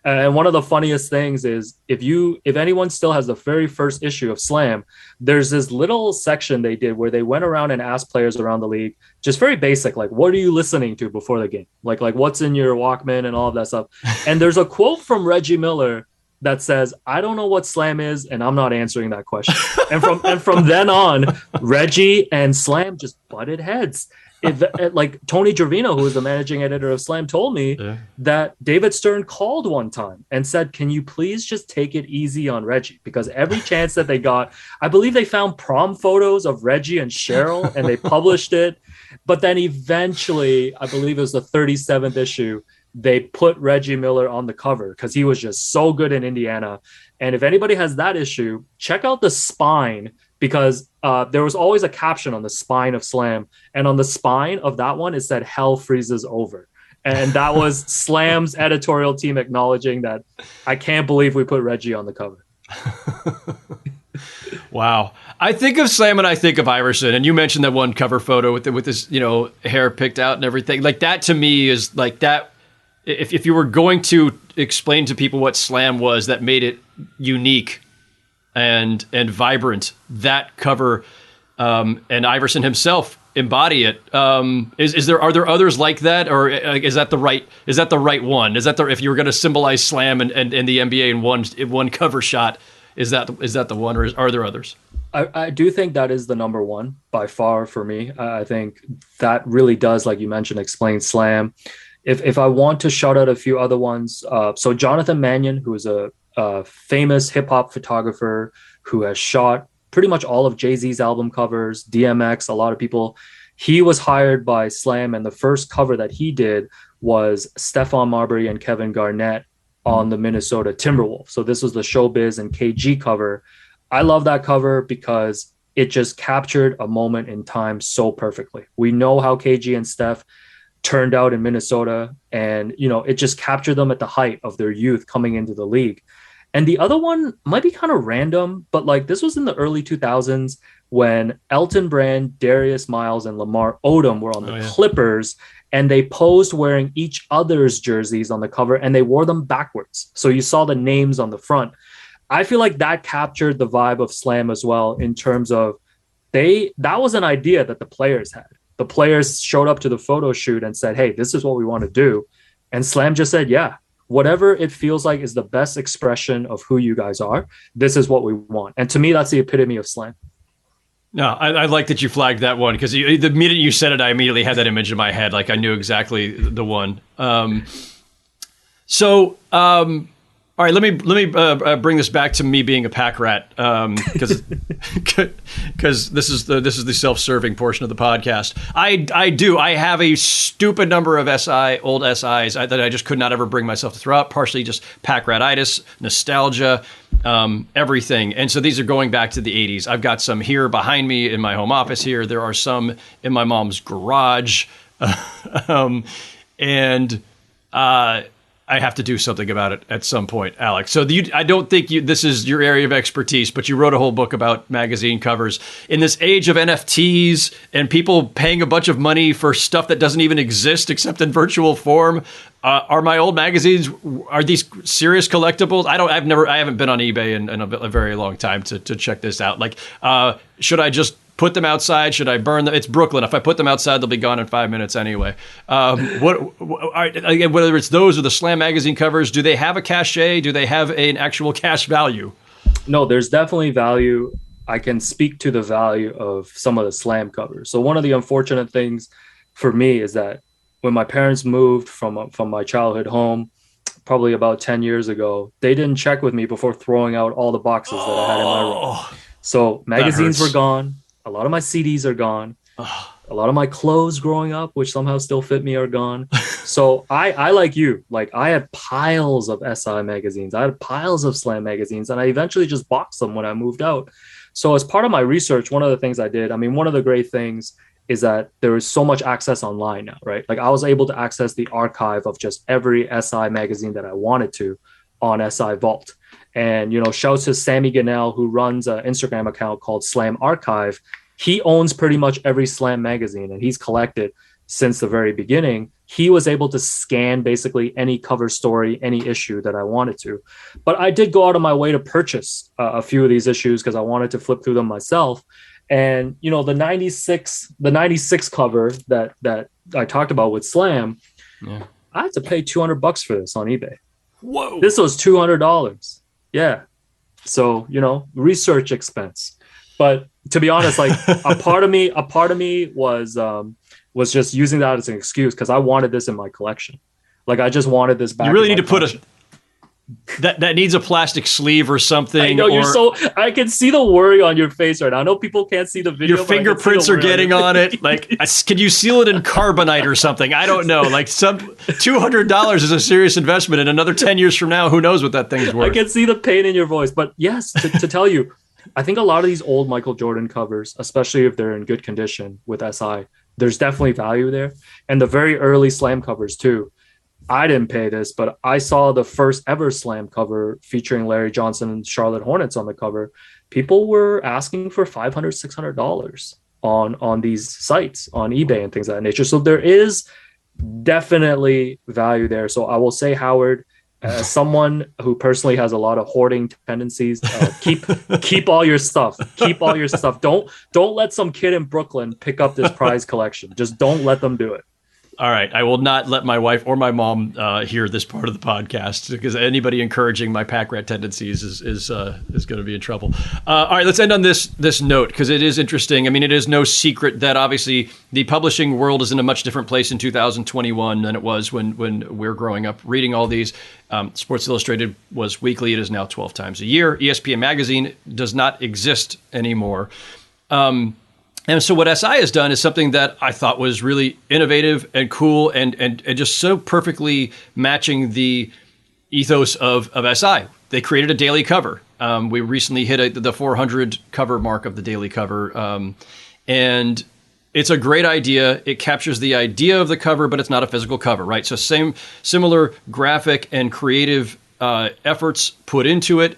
And one of the funniest things is if anyone still has the very first issue of Slam, there's this little section they did where they went around and asked players around the league, just very basic, like, what are you listening to before the game? Like what's in your Walkman and all of that stuff. And there's a quote from Reggie Miller that says, I don't know what Slam is, and I'm not answering that question. and from then on, Reggie and Slam just butted heads. Like Tony Gervino, who was the managing editor of Slam, told me that David Stern called one time and said, can you please just take it easy on Reggie? Because every chance that they got, I believe they found prom photos of Reggie and Cheryl and they published it. But then eventually, I believe it was the 37th issue, they put Reggie Miller on the cover because he was just so good in Indiana. And if anybody has that issue, check out the spine, because there was always a caption on the spine of Slam. And on the spine of that one, it said, hell freezes over. And that was Slam's editorial team acknowledging that I can't believe we put Reggie on the cover. Wow. I think of Slam and I think of Iverson, and you mentioned that one cover photo with his, hair picked out and everything. Like that to me is like that. If you were going to explain to people what Slam was that made it unique and vibrant, that cover and Iverson himself embody it. Are there others like that, or is that the right one? If you were going to symbolize Slam and the NBA in one cover shot, is that the one, or are there others? I do think that is the number one by far for me. I think that really does, like you mentioned, explain Slam. If I want to shout out a few other ones, so Jonathan Mannion, who is a famous hip hop photographer who has shot pretty much all of Jay-Z's album covers, DMX, a lot of people. He was hired by Slam, and the first cover that he did was Stephon Marbury and Kevin Garnett on the Minnesota Timberwolves. So this was the Showbiz and KG cover. I love that cover because it just captured a moment in time so perfectly. We know how KG and Steph turned out in Minnesota, and it just captured them at the height of their youth coming into the league. And the other one might be kind of random, but like this was in the early 2000s when Elton Brand, Darius Miles, and Lamar Odom were on the Clippers, and they posed wearing each other's jerseys on the cover, and they wore them backwards. So you saw the names on the front. I feel like that captured the vibe of Slam as well, in terms of that was an idea that the players had. The players showed up to the photo shoot and said, hey, this is what we want to do. And Slam just said, yeah, whatever it feels like is the best expression of who you guys are, this is what we want. And to me, that's the epitome of Slam. No, I like that you flagged that one, because the minute you said it, I immediately had that image in my head. Like I knew exactly the one. All right, let me bring this back to me being a pack rat, because this is the self-serving portion of the podcast. I have a stupid number of old SIs that I just could not ever bring myself to throw out. Partially just pack ratitis, nostalgia, everything. And so these are going back to the 80s. I've got some here behind me in my home office here. There are some in my mom's garage, and I have to do something about it at some point, Alex. So I don't think this is your area of expertise, but you wrote a whole book about magazine covers. In this age of NFTs and people paying a bunch of money for stuff that doesn't even exist except in virtual form, are my old magazines, are these serious collectibles? I haven't been on eBay in a very long time to check this out. Like, should I just put them outside? Should I burn them? It's Brooklyn. If I put them outside, they'll be gone in 5 minutes whether it's those or the Slam magazine covers, do they have a cachet? Do they have an actual cash value? No, there's definitely value. I can speak to the value of some of the Slam covers. So one of the unfortunate things for me is that when my parents moved from my childhood home, probably about 10 years ago, they didn't check with me before throwing out all the boxes that I had in my room. So magazines were gone. A lot of my CDs are gone. A lot of my clothes growing up, which somehow still fit me, are gone. So I like you. Like I had piles of SI magazines. I had piles of Slam magazines, and I eventually just boxed them when I moved out. So as part of my research, one of the things I did, one of the great things is that there is so much access online now, right? Like I was able to access the archive of just every SI magazine that I wanted to on SI Vault. And, shouts to Sammy Gannell, who runs an Instagram account called Slam Archive. He owns pretty much every Slam magazine, and he's collected since the very beginning. he was able to scan basically any cover story, any issue that I wanted to. But I did go out of my way to purchase a few of these issues because I wanted to flip through them myself. And, you know, the 96 cover that I talked about with Slam, I had to pay $200 for this on eBay. Whoa. This was $200. Yeah. So, you know, research expense. But to be honest, like a part of me was just using that as an excuse because I wanted this in my collection. Like I just wanted this back. You really need to put that needs a plastic sleeve or something. I know I can see the worry on your face right now. I know people can't see the video. Your fingerprints are getting on it. Like, can you seal it in carbonite or something? I don't know. Like $200 is a serious investment, and another 10 years from now, who knows what that thing's worth? I can see the pain in your voice, but yes, to tell you, I think a lot of these old Michael Jordan covers, especially if they're in good condition with SI, there's definitely value there. And the very early Slam covers too. I didn't pay this, but I saw the first ever Slam cover featuring Larry Johnson and Charlotte Hornets on the cover. People were asking for $500, $600 on these sites, on eBay and things of that nature. So there is definitely value there. So I will say, Howard, as someone who personally has a lot of hoarding tendencies, keep all your stuff. Keep all your stuff. Don't let some kid in Brooklyn pick up this prize collection. Just don't let them do it. All right. I will not let my wife or my mom hear this part of the podcast because anybody encouraging my pack rat tendencies is going to be in trouble. All right. Let's end on this note because it is interesting. I mean, it is no secret that obviously the publishing world is in a much different place in 2021 than it was when we're growing up reading all these. Sports Illustrated was weekly. It is now 12 times a year. ESPN Magazine does not exist anymore. And so what SI has done is something that I thought was really innovative and cool and just so perfectly matching the ethos of SI. They created a daily cover. We recently hit the 400 cover mark of the daily cover. And it's a great idea. It captures the idea of the cover, but it's not a physical cover, right? So similar graphic and creative efforts put into it.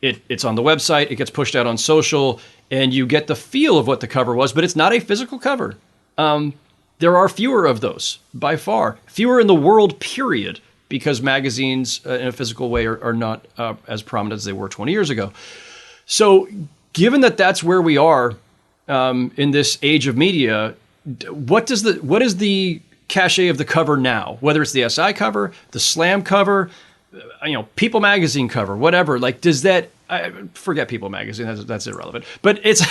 It's on the website. It gets pushed out on social. And you get the feel of what the cover was, but it's not a physical cover. There are fewer of those, by far. Fewer in the world, period, because magazines in a physical way are not as prominent as they were 20 years ago. So given that that's where we are in this age of media, what is the cachet of the cover now? Whether it's the SI cover, the Slam cover, People Magazine cover, whatever. Like, does that... forget People Magazine. That's irrelevant. But it's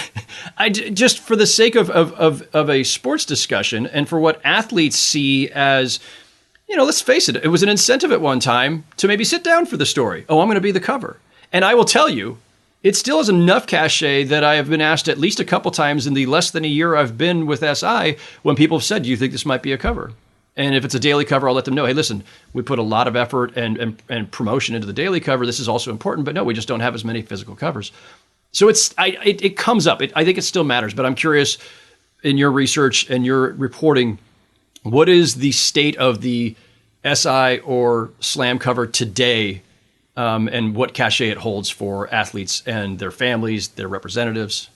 just for the sake of a sports discussion and for what athletes see as, let's face it, it was an incentive at one time to maybe sit down for the story. Oh, I'm going to be the cover. And I will tell you, it still has enough cachet that I have been asked at least a couple times in the less than a year I've been with SI when people have said, do you think this might be a cover? And if it's a daily cover, I'll let them know, hey, listen, we put a lot of effort and promotion into the daily cover. This is also important, but no, we just don't have as many physical covers. So it comes up. I think it still matters, but I'm curious in your research and your reporting, what is the state of the SI or Slam cover today, and what cachet it holds for athletes and their families, their representatives?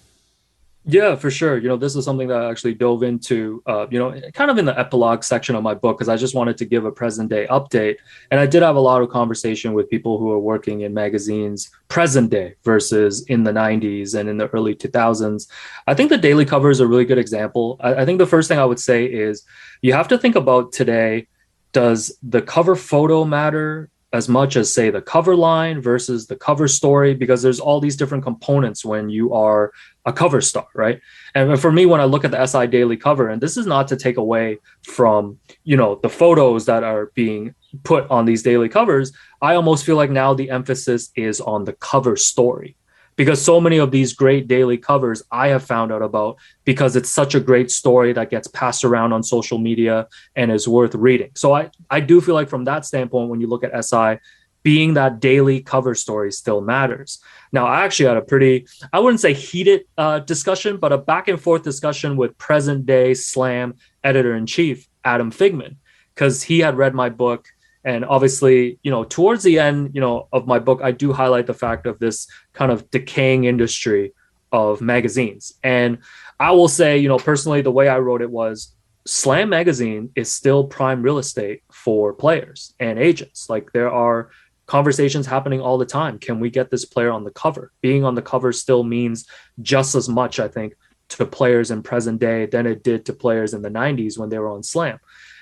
Yeah, for sure. This is something that I actually dove into, kind of in the epilogue section of my book, because I just wanted to give a present day update. And I did have a lot of conversation with people who are working in magazines present day versus in the 90s and in the early 2000s. I think the daily cover is a really good example. I think the first thing I would say is you have to think about today, does the cover photo matter as much as, say, the cover line versus the cover story? Because there's all these different components when you are a cover star, right? And for me, when I look at the SI daily cover, and this is not to take away from, the photos that are being put on these daily covers, I almost feel like now the emphasis is on the cover story. Because so many of these great daily covers I have found out about because it's such a great story that gets passed around on social media and is worth reading. So I do feel like from that standpoint, when you look at SI, being that daily cover story still matters. Now, I actually had a pretty, I wouldn't say heated discussion, but a back and forth discussion with present day Slam editor-in-chief, Adam Figman, because he had read my book. And obviously, towards the end, of my book, I do highlight the fact of this kind of decaying industry of magazines. And I will say, personally, the way I wrote it was, Slam magazine is still prime real estate for players and agents. Like there are conversations happening all the time. Can we get this player on the cover? Being on the cover still means just as much, I think, to players in present day than it did to players in the 90s when they were on Slam.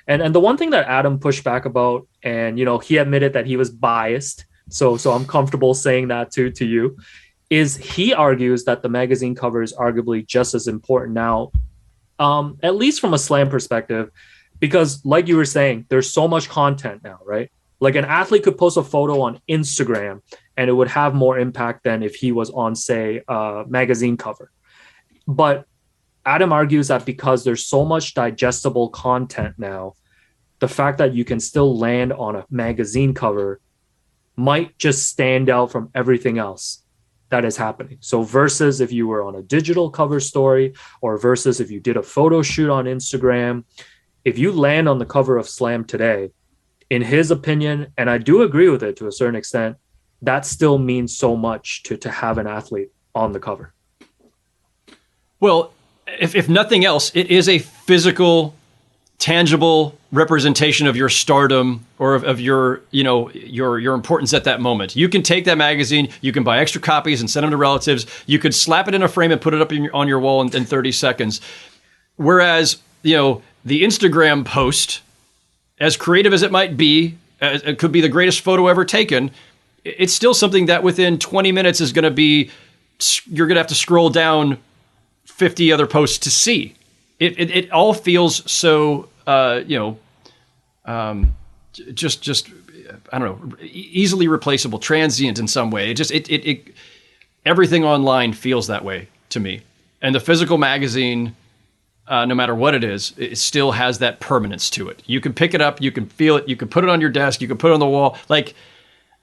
And the one thing that Adam pushed back about, and he admitted that he was biased, so I'm comfortable saying that to you, is he argues that the magazine cover is arguably just as important now, at least from a Slam perspective, because like you were saying, there's so much content now, right? Like an athlete could post a photo on Instagram and it would have more impact than if he was on, say, a magazine cover. But Adam argues that because there's so much digestible content now, the fact that you can still land on a magazine cover might just stand out from everything else that is happening. So versus if you were on a digital cover story, or versus if you did a photo shoot on Instagram, if you land on the cover of Slam today, in his opinion, and I do agree with it to a certain extent, that still means so much to have an athlete on the cover. Well, if nothing else, it is a physical, tangible representation of your stardom or of your importance at that moment. You can take that magazine, you can buy extra copies and send them to relatives. You could slap it in a frame and put it up on your wall in 30 seconds. Whereas, the Instagram post, as creative as it might be, it could be the greatest photo ever taken, it's still something that within 20 minutes is going to be, you're going to have to scroll down 50 other posts to see. It all feels so, just I don't know, easily replaceable, transient in some way. It everything online feels that way to me. And the physical magazine, no matter what it is, it still has that permanence to it. You can pick it up, you can feel it, you can put it on your desk, you can put it on the wall. Like,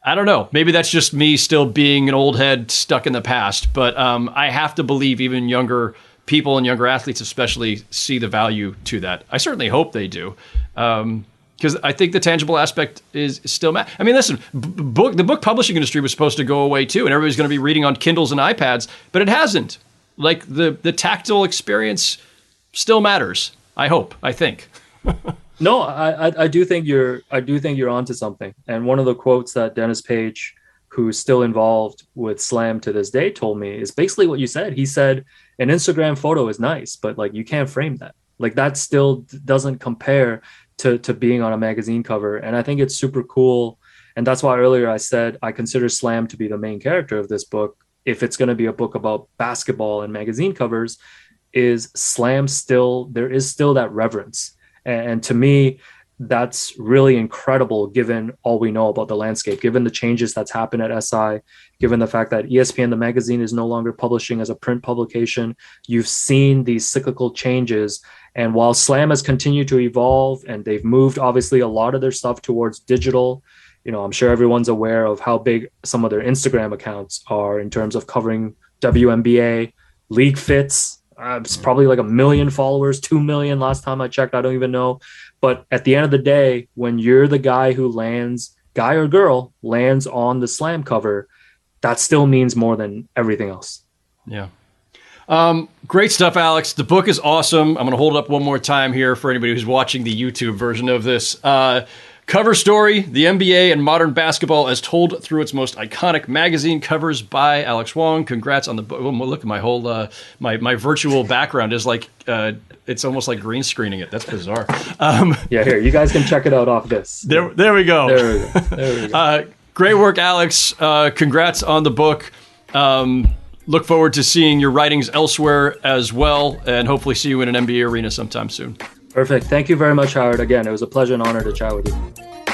I don't know, maybe that's just me still being an old head stuck in the past, but I have to believe even younger people and younger athletes especially see the value to that. I certainly hope they do. Because I think the tangible aspect is still I mean, listen, the book publishing industry was supposed to go away too, and everybody's going to be reading on Kindles and iPads, but it hasn't. Like the tactile experience still matters. I think. No, I do think you're onto something. And one of the quotes that Dennis Page, who's still involved with Slam to this day, told me is basically what you said. He said an Instagram photo is nice, but like you can't frame that. Like that still doesn't compare to being on a magazine cover. And I think it's super cool. And that's why earlier I said I consider Slam to be the main character of this book. If it's going to be a book about basketball and magazine covers, is Slam still, there is still that reverence. And to me, that's really incredible given all we know about the landscape, given the changes that's happened at SI, given the fact that ESPN, the magazine, is no longer publishing as a print publication. You've seen these cyclical changes. And while Slam has continued to evolve and they've moved, obviously, a lot of their stuff towards digital, I'm sure everyone's aware of how big some of their Instagram accounts are in terms of covering WNBA, league fits. It's probably like 1 million followers, 2 million last time I checked. I don't even know. But at the end of the day, when you're the guy who lands, guy or girl, lands on the Slam cover, that still means more than everything else. Yeah. Great stuff, Alex. The book is awesome. I'm going to hold it up one more time here for anybody who's watching the YouTube version of this. Cover story, the NBA and modern basketball as told through its most iconic magazine covers by Alex Wong. Congrats on the book. Oh, look at my whole, my virtual background is like, it's almost like green screening it. That's bizarre. Yeah, here, you guys can check it out off this. There we go. There we go. Great work, Alex. Congrats on the book. Look forward to seeing your writings elsewhere as well, and hopefully see you in an NBA arena sometime soon. Perfect. Thank you very much, Howard. Again, it was a pleasure and honor to chat with you.